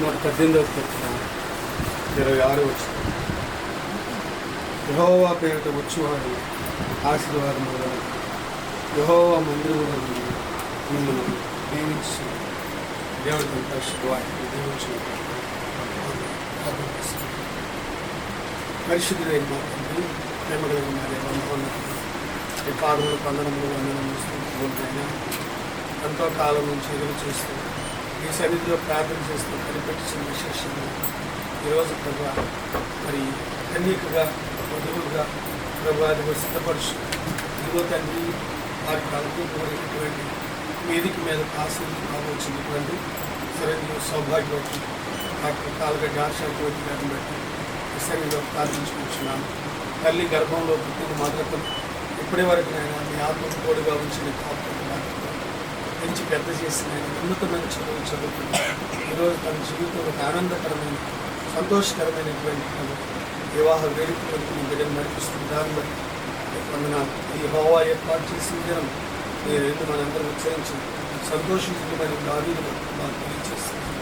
118వ కీర్తన 26వ వచనం. యెహోవా పేరిట వచ్చువాడు ఆశీర్వాదము గలవాడు. యెహోవా మందిరములో మిమ్మల్ని దీవించి దేవుడి పరిశుద్ధ వాక్యం దీవించి పరిశుద్ధుడైన మా తండ్రి, ప్రేమగలిగిన మా దేవ, ఈ పాదములు పందనములు వందనములైనా ఎంతో కాలం నుంచి ఎదురు చూస్తూ ఈ సన్నిధిలో ప్రార్థన చేస్తూ కనిపెట్టించిన విశేషంగా ఈరోజు ప్రభా మరి కన్యకగా వధువుగా ప్రభా అది సిద్ధపరుచు ఇదిగో తండ్రి వారికి అనుకూలమైనటువంటి వేదిక మీద ఆశలు కావచ్చినటువంటి సరైన సౌభాగ్యవతి డాక్టర్ కాలగడ్డ ఆశాజ్యోతి గారిని బట్టి ఈ సన్నిధిలో ప్రార్థించుకుంటున్నాను. తల్లి గర్భంలో పుట్టిన మొదలకం ఇప్పటి వరకు నేను మీ ఆత్మకు తోడుగా ఉంచిన కాపుతున్న పెంచి పెద్ద చేసిన ఉన్నతమైన చదువు చదువుతున్నాను. ఈరోజు తన జీవితంలో ఒక ఆనందకరమైన సంతోషకరమైనటువంటి వివాహ వేడుకలకు మీ బిడ్డను నడిపిస్తున్న దాన్ని బట్టి వందనాలు. ఈ హోవా ఏర్పాటు చేసిన దినం మీరు ఎందుకు మనందరం ఉచ్చరించి సంతోషించమైన దావీదులు మాకు తెలియజేస్తున్నాను.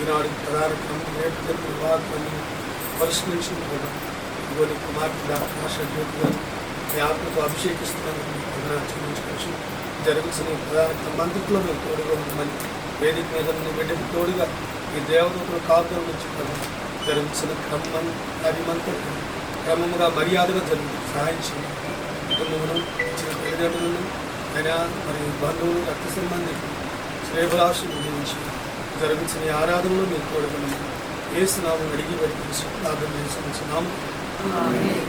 ఈనాడు ప్రధాన క్రమం రేపు జరిగిన వివాహాన్ని పరిష్కరించిన కూడా ఇదిగోని కుమార్తె ఆశాజ్యోతి గారు మీ ఆత్మకు అభిషేకిస్తున్నందుకు చెల్లించుకోవచ్చు. జరుగుతున్న ప్రధాన మంత్రిలో మీరు తోడుగా ఉండమని వేదిక మీద బిడ్డకు తోడుగా ఈ దేవతలు కాపుల నుంచి జరుగుతున్న క్రమంగా మర్యాదగా జరుగుతుంది. సహాయం చేయండి. కుటుంబంలో ఇచ్చిన తల్లిదండ్రులను అయినా మరి బంధువులు రక్త సంబంధికులు శ్రేయభిలాషులు గురించి జరుగుతున్న ఆరాధనలో మీరు తోడుగా ఏసునామం అడిగి పెట్టి ప్రార్థన చేసుకున్నాము.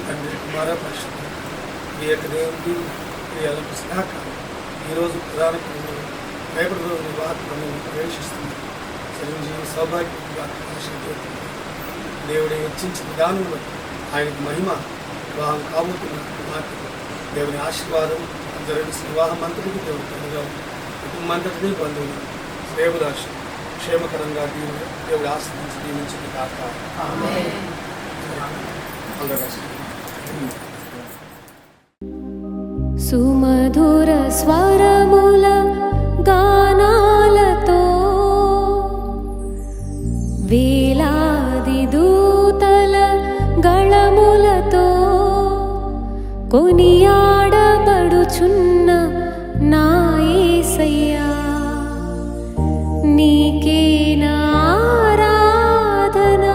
తండ్రి కుమార పరిశుద్ధ ఈ యొక్క దేవుడి క్రియలకు సహకారం ఈరోజు ప్రధాన క్రమంలో రేపటి రోజు వివాహంలో ప్రవేశిస్తుంది. చిరంజీవి సౌభాగ్యంగా దేవుడే హెచ్చించిన విధానంలో ఆయనకు మహిమ వివాహం కాబోతున్న కుమార్తెకు దేవుని ఆశీర్వాదం జరుగుతున్న వివాహం అంతటికి దేవుడు తనగా కుటుంబం అంతటినీ బంధువులు శ్రేయభిలాష క్షేమకరంగా దేవుడు ఆశ్రయించి దీవించింది కాక. సుమధుర స్వరముల గానాలతో వేలాది దూతల గళములతో కొనియాడబడుచున్న నా యేసయ్యా, నీకే నా ఆరాధన.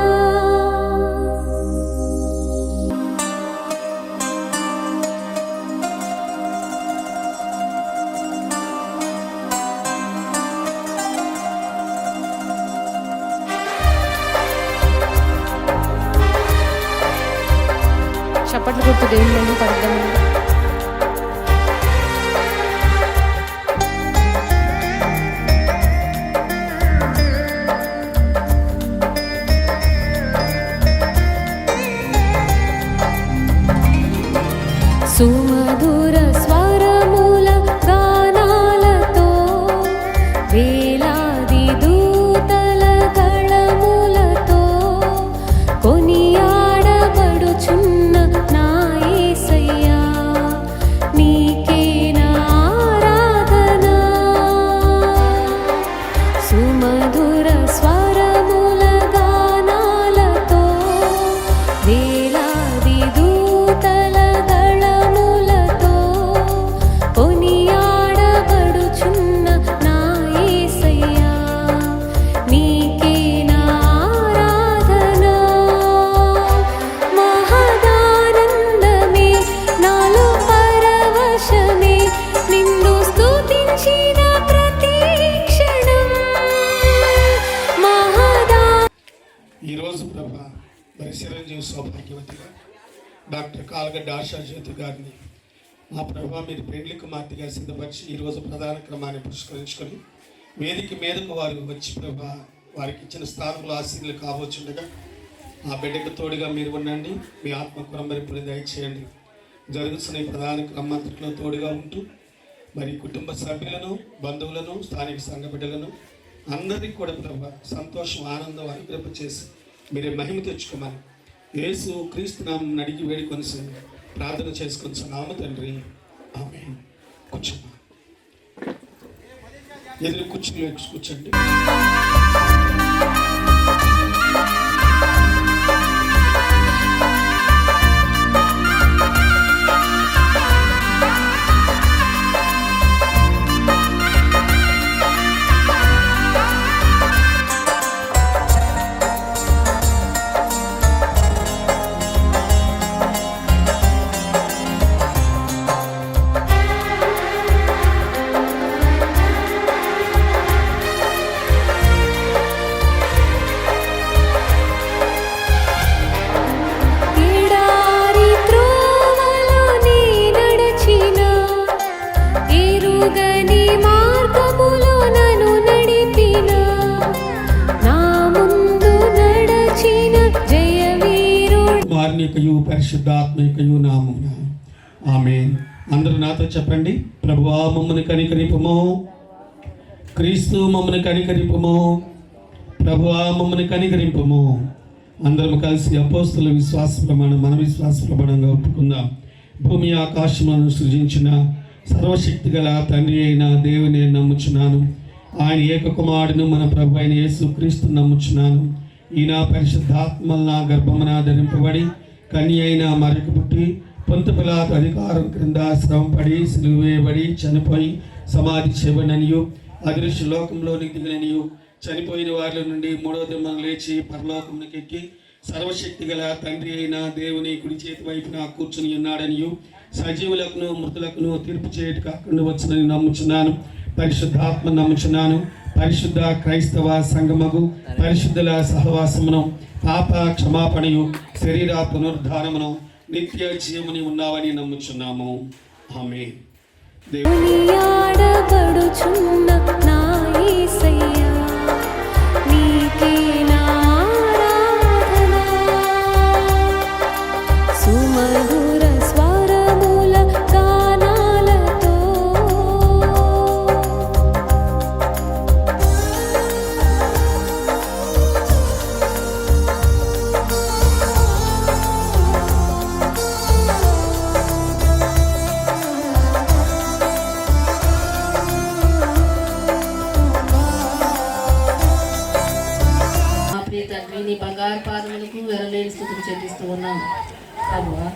చప్పట్లు కొట్టు దేవుళ్ళను పడదాము. సుమధుర స్వరముల గానాలతో వేలాది దూతల గళములతో కొనియాడబడుచున్న నా యేసయ్యా, నీకే నా ఆరాధన. సుమధుర స్వరముల గానాలతో వేలాది దూతల గళములతో కొనియాడబడుచున్న నా యేసయ్యా, నీకే నా ఆరాధన. మహదానందమే నాలో పరవశమే నిన్ను స్తుతించిన ప్రతి క్షణం. ఈరోజు ప్రభా మరి చిరంజీవి సౌభాగ్యవతిగా డాక్టర్ కాలగడ్డ ఆశాజ్యోతి గారిని మా ప్రభా మీరు పెండ్లి కుమార్తెగా సిద్ధపరిచి ఈరోజు ప్రధాన క్రమాన్ని పురస్కరించుకొని వేదిక మీదకు వారు వచ్చి ప్రభా వారికి ఇచ్చిన స్థానంలో ఆశీర్లు కావచ్చుండగా ఆ బిడ్డకు తోడుగా మీరు ఉండండి. మీ ఆత్మ కురంబరింపుని దయచేయండి. జరుగుతున్న ఈ ప్రధాన క్రమంలో తోడుగా ఉంటూ మరి కుటుంబ సభ్యులను బంధువులను స్థానిక సంఘ బిడ్డలను అందరికీ కూడా ప్రభా సంతోషం ఆనందం అనుగ్రహ చేసి మీరే మహిమ తెచ్చుకోమని యేసు క్రీస్తు నామం అడిగి వేడుకొని ప్రార్థన చేసుకొని నామ తండ్రి, ఆమేన్. కూర్చోమ్మా, ఎదురు కూర్చోండి. పరిశుద్ధాత్మకయు నామమున ఆమేన్. అందరూ నాతో చెప్పండి. ప్రభువా మమ్మల్ని కనికరింపుము. క్రీస్తు మమ్మల్ని కనికరింపుము. ప్రభువా మమ్మల్ని కనికరింపుము. అందరం కలిసి అపోస్తుల విశ్వాస ప్రమాణం మన విశ్వాస ప్రమాణంగా ఒప్పుకుందాం. భూమి ఆకాశములను సృజించిన సర్వశక్తి గల తండ్రి అయిన దేవుని నమ్ముచున్నాను. ఆయన ఏకకుమారుడును మన ప్రభు అయిన యేసుక్రీస్తు నమ్ముచున్నాను. ఈయన పరిశుద్ధాత్మల నా గర్భమున ధరింపబడి కన్య అయిన మరొక పుట్టి పొంతు పిలాతు అధికారం క్రింద శ్రమపడి సిలువ వేయబడి చనిపోయి సమాధి చేయబడిననియు అదృశ్య లోకంలోనికి దిగిననియు చనిపోయిన వారిలో నుండి మూడవ దినం లేచి పరలోకమునికి ఎక్కి సర్వశక్తి గల తండ్రి అయిన దేవుని కుడి చేతి వైపున కూర్చుని ఉన్నాడనియు సజీవులకును మృతులకును తీర్పు చేయటకు అక్కడి వచ్చునని నమ్ముచున్నాను. పరిశుద్ధాత్మ నమ్ముచున్నాను. పరిశుద్ధ క్రైస్తవ సంగమగు పరిశుద్ధుల సహవాసమును పాప క్షమాపణయు శరీర పునరుద్ధానమును నిత్య జీవముని ఉన్నావని నమ్ముచున్నాము. ఆమేన్. కొనియాడబడుచున్న నా యేసయ్యా, నీకే నా ఆరాధన. సుమధుర స్వరముల గానాలతో తండ్రి నీ బంగారు పాదములకు వెరలేని స్థుతులు చెల్లిస్తూ ఉన్నాం. ప్రభువా,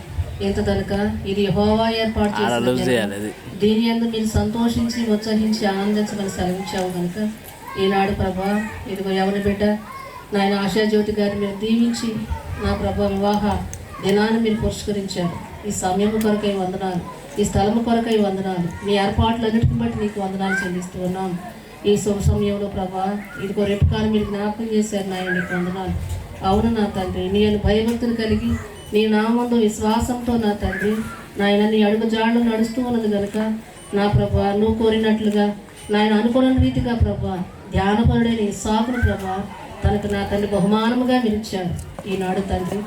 ఎంత కనుక ఇది యెహోవా ఏర్పాటు చేసిన జనం. దీని యందు మీరు సంతోషించి ఉత్సహించి ఆనందించమని సెలవించావు కనుక ఈనాడు ప్రభా ఇదిగో యవన బిడ్డ నాయన ఆశాజ్యోతి గారిని మీరు దీవించి నా ప్రభా వివాహ దినాన్ని మీరు పురస్కరించారు. ఈ సమయము కొరకై వందనాలు, ఈ స్థలము కొరకై వందనాలు, మీ ఏర్పాట్లన్నిటిని బట్టి నీకు వందనాలు చెల్లిస్తూ ఉన్నాం. ఈ శుభ సమయంలో ప్రభా ఇదిగో రేపు కాలం మీరు జ్ఞాపకం చేశారు నాయన, నీకు వందనాలు. అవును నా తండ్రి, నేను భయభక్తులు కలిగి నీ నామందు విశ్వాసంతో నా తండ్రి నాయన నీ అడుగు జాడలు నడుస్తూ ఉన్నది కనుక నా ప్రభా నువ్వు కోరినట్లుగా నాయన అనుకున్న రీతిగా ప్రభా ధ్యానపరుడైన ఇస్సాకును ప్రభా తనకు నా తండ్రి బహుమానముగా నిలిచారు. ఈనాడు తండ్రి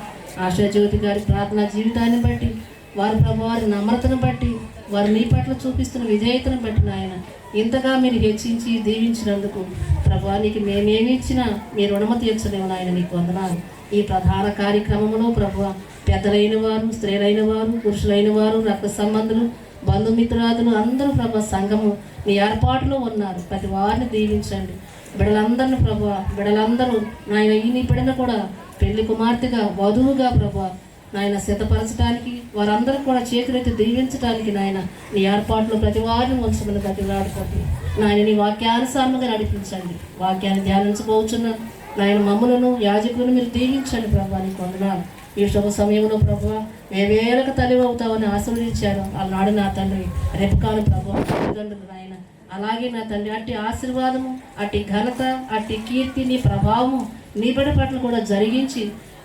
ఆశాజ్యోతి గారి ప్రార్థనా జీవితాన్ని బట్టి వారి ప్రభు వారి నమ్రతను బట్టి వారు నీ పట్ల చూపిస్తున్న విధేయతను బట్టి నాయన ఇంతగా మీరు హెచ్చించి దీవించినందుకు ప్రభా నీకు మేమేమి ఇచ్చినా మీ రుణమ తీర్చలేము నాయన, నీకు వందనాలు. ఈ ప్రధాన కార్యక్రమంలో ప్రభు పెద్దలైన వారు, స్త్రీలైన వారు, పురుషులైన వారు, రక్త సంబంధులు, బంధుమిత్రాదులు అందరూ ప్రభు సంఘము మీ ఏర్పాటులో ఉన్నారు. ప్రతి వారిని దీవించండి. బిడలందరిని ప్రభు బిడలందరూ నాయన ఈ నీ బిడ్డను కూడా పెళ్లి కుమార్తెగా వధువుగా ప్రభు నాయన సిద్ధపరచడానికి వారందరూ కూడా చేతులెత్తి దీవించడానికి నాయన నీ ఏర్పాట్లో ప్రతి వారిని ఉంచమని ప్రతిలాడుకోండి నాయన. నీ వాక్యానుసారంగా నడిపించండి. వాక్యాన్ని ధ్యానించబోచున్న నాయన మమ్మలను యాజకులను మీరు దీవించండి ప్రభా, నీకు వందనాలు. ఈ శుభ సమయంలో ప్రభు వేవేలకు తల్లి అవుతామని ఆశీర్వదించారు ఆనాడు నా తండ్రి రెపకాను ప్రభు తల్లిదండ్రులు నాయన. అలాగే నా తండ్రి అట్టి ఆశీర్వాదము, అట్టి ఘనత, అట్టి కీర్తి, నీ ప్రభావము నీ బిడ్డ పట్ల కూడా జరిగించి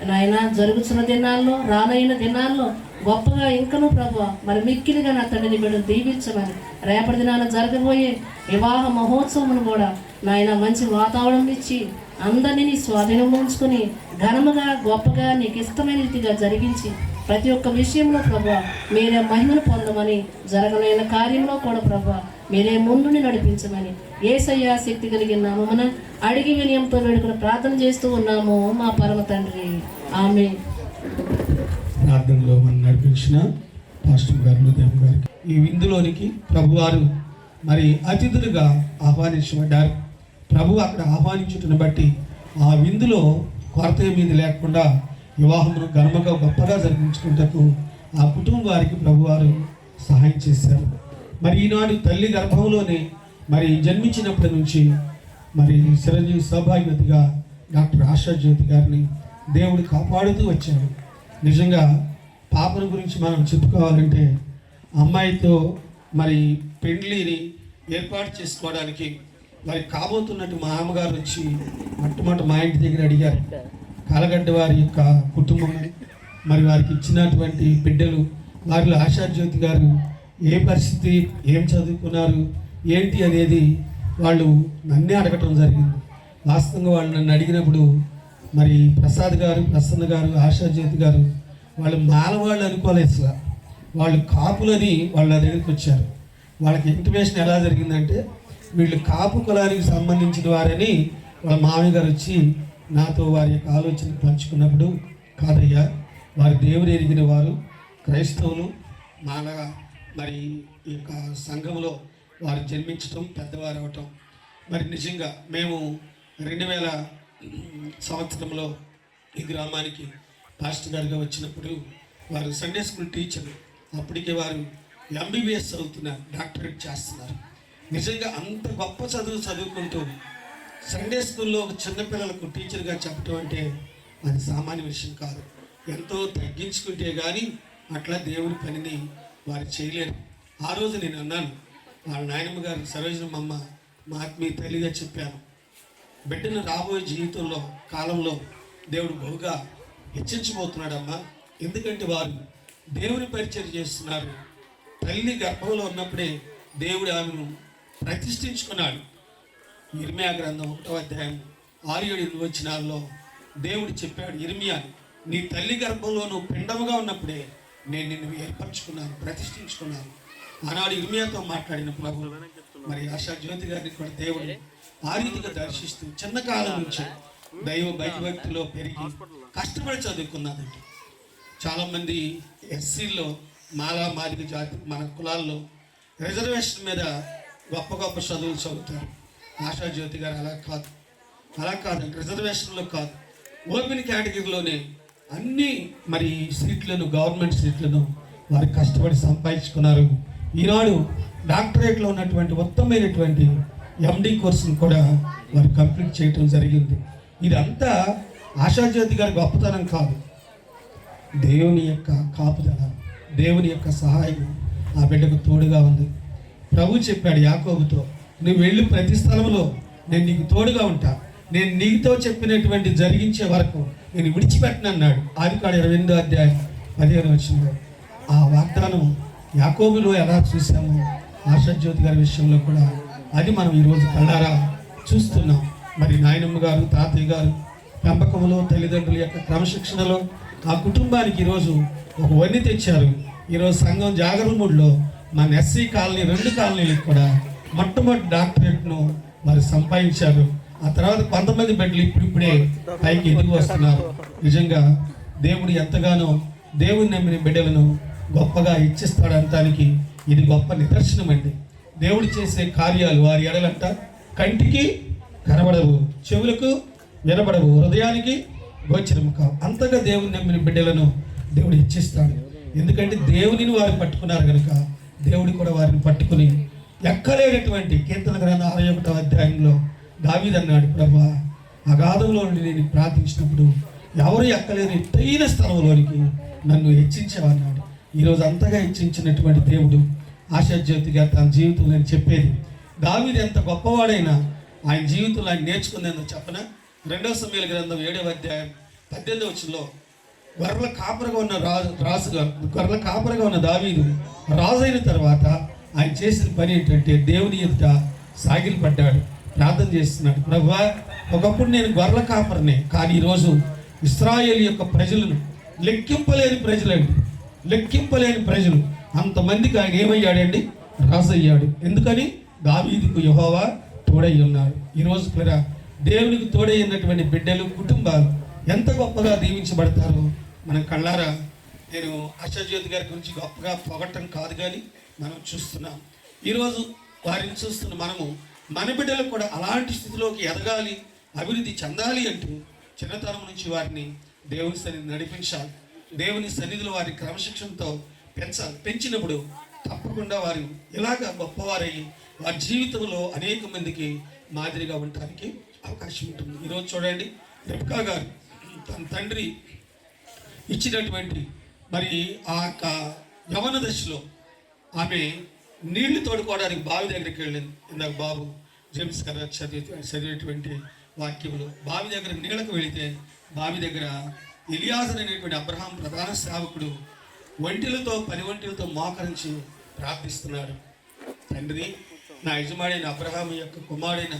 నాయన జరుగుతున్న దినాల్లో రానైన దినాల్లో గొప్పగా ఇంకనూ ప్రభు మరి మిక్కిలిగా నా తండ్రిని బిడ్డను దీవించమని రేపటి దినాన జరగబోయే వివాహ మహోత్సవమును కూడా నాయన మంచి వాతావరణం ఇచ్చి అందరినీ నీ స్వాధీనం ఉంచుకొని ఘనముగా గొప్పగా నీకు ఇష్టమైన రీతిగా జరిగించి ప్రతి ఒక్క విషయంలో ప్రభా మీరే మహిమను పొందమని జరగలేన కార్యంలో కూడా ప్రభా మీరే ముందుని నడిపించమని యేసయ్య శక్తి కలిగిన నామమున అడిగి వినయంతో వేడుకుని ప్రార్థన చేస్తూ ఉన్నాము మా పరమ తండ్రి. ఆమేన్. ప్రార్థనలో మనం నడిపించిన పాస్టర్ గారు దేవ్ గారికి ఈ విందులోనికి ప్రభువారు మరి అతిథులుగా ఆహ్వానించబడ్డారు. ప్రభు అక్కడ ఆహ్వానించుటను బట్టి ఆ విందులో కొరత ఏమీ లేకుండా వివాహమును ఘనముగా గొప్పగా జరిపించుకుంటకు ఆ కుటుంబ వారికి ప్రభువారు సహాయం చేశారు. మరి ఈనాడు తల్లి గర్భంలోనే మరి జన్మించినప్పటి నుంచి మరి చిరంజీవి సౌభాగ్యవతిగా డాక్టర్ ఆశాజ్యోతి గారిని దేవుడు కాపాడుతూ వచ్చాడు. నిజంగా పాపను గురించి మనం చెప్పుకోవాలంటే అమ్మాయితో మరి పెండ్లిని ఏర్పాటు చేసుకోవడానికి మరి కాబోతున్నట్టు మా అమ్మగారు వచ్చి మొట్టమొదటి మా ఇంటి దగ్గర అడిగారు. కాలగడ్డ వారి యొక్క కుటుంబం మరి వారికి ఇచ్చినటువంటి బిడ్డలు వారిలో ఆశాజ్యోతి గారు ఏ పరిస్థితి, ఏం చదువుకున్నారు, ఏంటి అనేది వాళ్ళు నన్నే అడగటం జరిగింది. వాస్తవంగా వాళ్ళు నన్ను అడిగినప్పుడు మరి ప్రసాద్ గారు, ప్రసన్న గారు, ఆశాజ్యోతి గారు వాళ్ళు మాలవాళ్ళు అనుకోలేదు అసలు, వాళ్ళు కాపులని వాళ్ళ దగ్గరికి వచ్చారు. వాళ్ళకి ఇంటిమేషన్ ఎలా జరిగిందంటే వీళ్ళు కాపు కులానికి సంబంధించిన వారని వాళ్ళ మామయ్య గారు వచ్చి నాతో వారి యొక్క ఆలోచన పంచుకున్నప్పుడు, కాదయ్యా వారి దేవుని ఎరిగిన వారు, క్రైస్తవులు, మాలగా మరి ఈ యొక్క సంఘంలో వారు జన్మించటం, పెద్దవారు అవటం, మరి నిజంగా మేము 2000 సంవత్సరంలో ఈ గ్రామానికి పాస్టర్ గారుగా వచ్చినప్పుడు వారు సండే స్కూల్ టీచర్, అప్పటికే వారు ఎంబీబీఎస్ చదువుతున్నారు, డాక్టరేట్ చేస్తున్నారు. నిజంగా అంత గొప్ప చదువుకుంటూ సండే స్కూల్లో ఒక చిన్నపిల్లలకు టీచర్గా చెప్పడం అంటే అది సామాన్య విషయం కాదు. ఎంతో తగ్గించుకుంటే కానీ అట్లా దేవుని పనిని వారు చేయలేరు. ఆ రోజు నేను అన్నాను, వాళ్ళ నాయనమ్మ గారు సరోజనమ్మ మా ఆత్మీయ తల్లిగా చెప్పాను, బిడ్డను రాబోయే జీవితంలో కాలంలో దేవుడు బహుగా హెచ్చించబోతున్నాడమ్మా. ఎందుకంటే వారు దేవుని పరిచయం చేస్తున్నారు. తల్లి గర్భంలో ఉన్నప్పుడే దేవుడు ఆమెను ప్రతిష్ఠించుకున్నాడు. ఇర్మియా గ్రంథం 1వ అధ్యాయం 6-7 వచనాల్లో దేవుడు చెప్పాడు, ఇర్మియా నీ తల్లి గర్భంలో నువ్వు పిండముగా ఉన్నప్పుడే నేను నిన్ను ఏర్పరచుకున్నాను, ప్రతిష్ఠించుకున్నాను. ఆనాడు ఇర్మియాతో మాట్లాడిన ప్రభు మరి ఆశా జ్యోతి గారిని కూడా దేవుడు ఆ రీతిగా దర్శిస్తూ చిన్న కాలం నుంచి దైవ భయభక్తిలో పెరిగి కష్టపడి చదువుకున్నాదండి. చాలామంది ఎస్సీల్లో మాదిగ జాతి మన కులాల్లో రిజర్వేషన్ మీద గొప్ప గొప్ప చదువులు చదువుతారు. ఆశా జ్యోతి గారు అలా కాదండి, రిజర్వేషన్లో కాదు, ఓపెన్ కేటగిరీలోనే అన్ని మరి సీట్లను, గవర్నమెంట్ సీట్లను వారు కష్టపడి సంపాదించుకున్నారు. ఈనాడు డాక్టరేట్లో ఉన్నటువంటి ఉత్తమమైనటువంటి ఎండి కోర్సును కూడా వారు కంప్లీట్ చేయటం జరిగింది. ఇదంతా ఆశాజ్యోతి గారి గొప్పతనం కాదు, దేవుని యొక్క కాపుదల, దేవుని యొక్క సహాయం ఆ బిడ్డకు తోడుగా ఉంది. ప్రభు చెప్పాడు యాకోబుతో, నువ్వు వెళ్ళి ప్రతి స్థలంలో నేను నీకు తోడుగా ఉంటా, నేను నీతో చెప్పినటువంటి జరిగించే వరకు నేను విడిచిపెట్టను అన్నాడు. ఆదికాండం 28వ అధ్యాయం 15వ వచనంలో. ఆ వాగ్దానం యాకోబులో ఎలా చూసామో ఆశాజ్యోతి గారి విషయంలో కూడా అది మనం ఈరోజు కళ్ళారా చూస్తున్నాం. మరి నాయనమ్మ గారు, తాతయ్య గారు పెంపకంలో, తల్లిదండ్రుల యొక్క క్రమశిక్షణలో ఆ కుటుంబానికి ఈరోజు ఒక వన్ని తెచ్చారు. ఈరోజు సంఘం జాగరణ మూడ్లో మన ఎస్సీ కాలనీ 2 కాలనీలకు కూడా మొట్టమొదటి డాక్టరేట్ను మరి సంపాదించారు. ఆ తర్వాత 19 బిడ్డలు ఇప్పుడిప్పుడే పైకి ఎదిగి వస్తున్నారు. నిజంగా దేవుడు ఎంతగానో దేవుని నమ్మిన బిడ్డలను గొప్పగా ఇచ్చిస్తాడంటానికి ఇది గొప్ప నిదర్శనం అండి. దేవుడు చేసే కార్యాలు వారి ఎడలంట కంటికి కనబడవు, చెవులకు వినబడవు, హృదయానికి గోచరము కావు. అంతగా దేవుని నమ్మిన బిడ్డలను దేవుడు ఇచ్చిస్తాడు. ఎందుకంటే దేవునిని వారు పట్టుకున్నారు కనుక దేవుడు కూడా వారిని పట్టుకుని ఎక్కలేనటువంటి కీర్తన గ్రంథం 61వ అధ్యాయంలో దావీదు అన్నాడు, ప్రభువా అగాధంలో నుండి నేను ప్రార్థించినప్పుడు ఎవరు ఎక్కలేని ఎత్తైన స్థలంలోనికి నన్ను హెచ్చించావన్నాడు. ఈరోజు అంతగా హెచ్చించినటువంటి దేవుడు ఆశాజ్యోతిగా తన జీవితంలో నేను చెప్పేది, దావీదు ఎంత గొప్పవాడైనా ఆయన జీవితంలో ఆయన నేర్చుకుందేందో చెప్పన. 2వ సమూయేలు గ్రంథం 7వ అధ్యాయం 18వ వచనంలో గొర్రెల కాపరగా ఉన్న దావీదు రాజు అయిన తర్వాత ఆయన చేసిన పని ఏంటంటే దేవుని ఎదుట సాగిలపడ్డాడు, ప్రార్థన చేస్తున్నాడు. ప్రభువా ఒకప్పుడు నేను గొర్రెల కాపరనే, కానీ ఈరోజు ఇశ్రాయేలు యొక్క ప్రజలను లెక్కింపలేని ప్రజలు అంతమందికి ఆయన ఏమయ్యాడండి, రాజు అయ్యాడు. ఎందుకని? దావీదుకు యెహోవా తోడై ఉన్నాడు. ఈరోజు కూడా దేవునికి తోడై ఉన్నటువంటి బిడ్డలు, కుటుంబాలు ఎంత గొప్పగా దీవించబడతారో మనం కళ్ళారా. నేను ఆశాజ్యోతి గారి గురించి గొప్పగా పొగట్టం కాదు, కానీ మనం చూస్తున్నాం. ఈరోజు వారిని చూస్తున్న మనము మన బిడ్డలు కూడా అలాంటి స్థితిలోకి ఎదగాలి, అభివృద్ధి చెందాలి అంటే చిన్నతనం నుంచి వారిని దేవుని సన్నిధి నడిపించాలి. దేవుని సన్నిధిలో వారి క్రమశిక్షణతో పెంచాలి. పెంచినప్పుడు తప్పకుండా వారు ఇలాగ గొప్పవారయ్యి వారి జీవితంలో అనేక మందికి మాదిరిగా ఉండటానికి అవకాశం ఉంటుంది. ఈరోజు చూడండి, రెబ్కా గారు తన తండ్రి ఇచ్చినటువంటి మరి ఆ యొక్క యవన దశలో ఆమె నీళ్లు తోడుకోవడానికి బావి దగ్గరికి వెళ్ళింది. ఇందాక బాబు జేమ్స్ గారు చదివేటువంటి వాక్యములు, బావి దగ్గర నీళ్ళకు వెళితే బావి దగ్గర ఎలియాజరు అనేటువంటి అబ్రహాం ప్రధాన సేవకుడు పని వంటిలతో మోకరించి ప్రార్థిస్తున్నాడు. తండ్రి, నా యజమాడైన అబ్రహాం యొక్క కుమారుడైన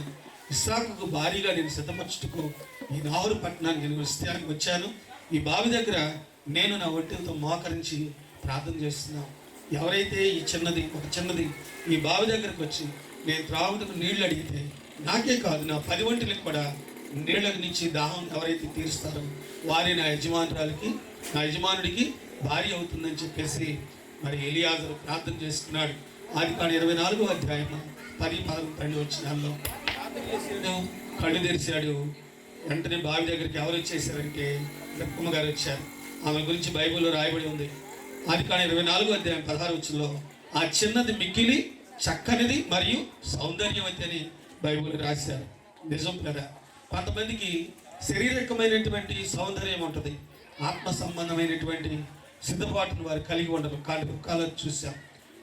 ఇస్సాకుకు భారీగా నేను సిద్ధపరచుటకు ఈ నావూరు పట్టణానికి నేను విస్తయానికి వచ్చాను. ఈ బావి దగ్గర నేను నా ఒంటితో మోకరించి ప్రార్థన చేస్తున్నాను. ఎవరైతే ఈ చిన్నది ఈ బావి దగ్గరకు వచ్చి నేను త్రాగుటకు నీళ్లు అడిగితే నాకే కాదు నా 10 ఒంటిలకు కూడా నీళ్ళకు నుంచి దాహం ఎవరైతే తీరుస్తారో వారి నా యజమానుడికి భార్య అవుతుందని చెప్పేసి మరి ఎలియాజరు ప్రార్థన చేసుకున్నాడు. ఆదికాండం 24వ అధ్యాయం 10-11 వచనాల్లో ప్రార్థన చేశాడు, కళ్ళు తెరిచాడు. వెంటనే బావి దగ్గరికి ఎవరు వచ్చేసారంటే రక్కమ్మ గారు వచ్చారు. ఆమె గురించి బైబిల్లో రాయబడి ఉంది. ఆదికాండం 24వ అధ్యాయం 16వ వచనంలో ఆ చిన్నది మిక్కిలి చక్కనిది మరియు సౌందర్యవతి అని బైబిల్ రాశారు. నిజం కదా, కొంతమందికి శారీరకమైనటువంటి సౌందర్యం ఉంటుంది, ఆత్మ సంబంధమైనటువంటి సిద్ధపాటును వారు కలిగి ఉండరు. కాలం చూసాం.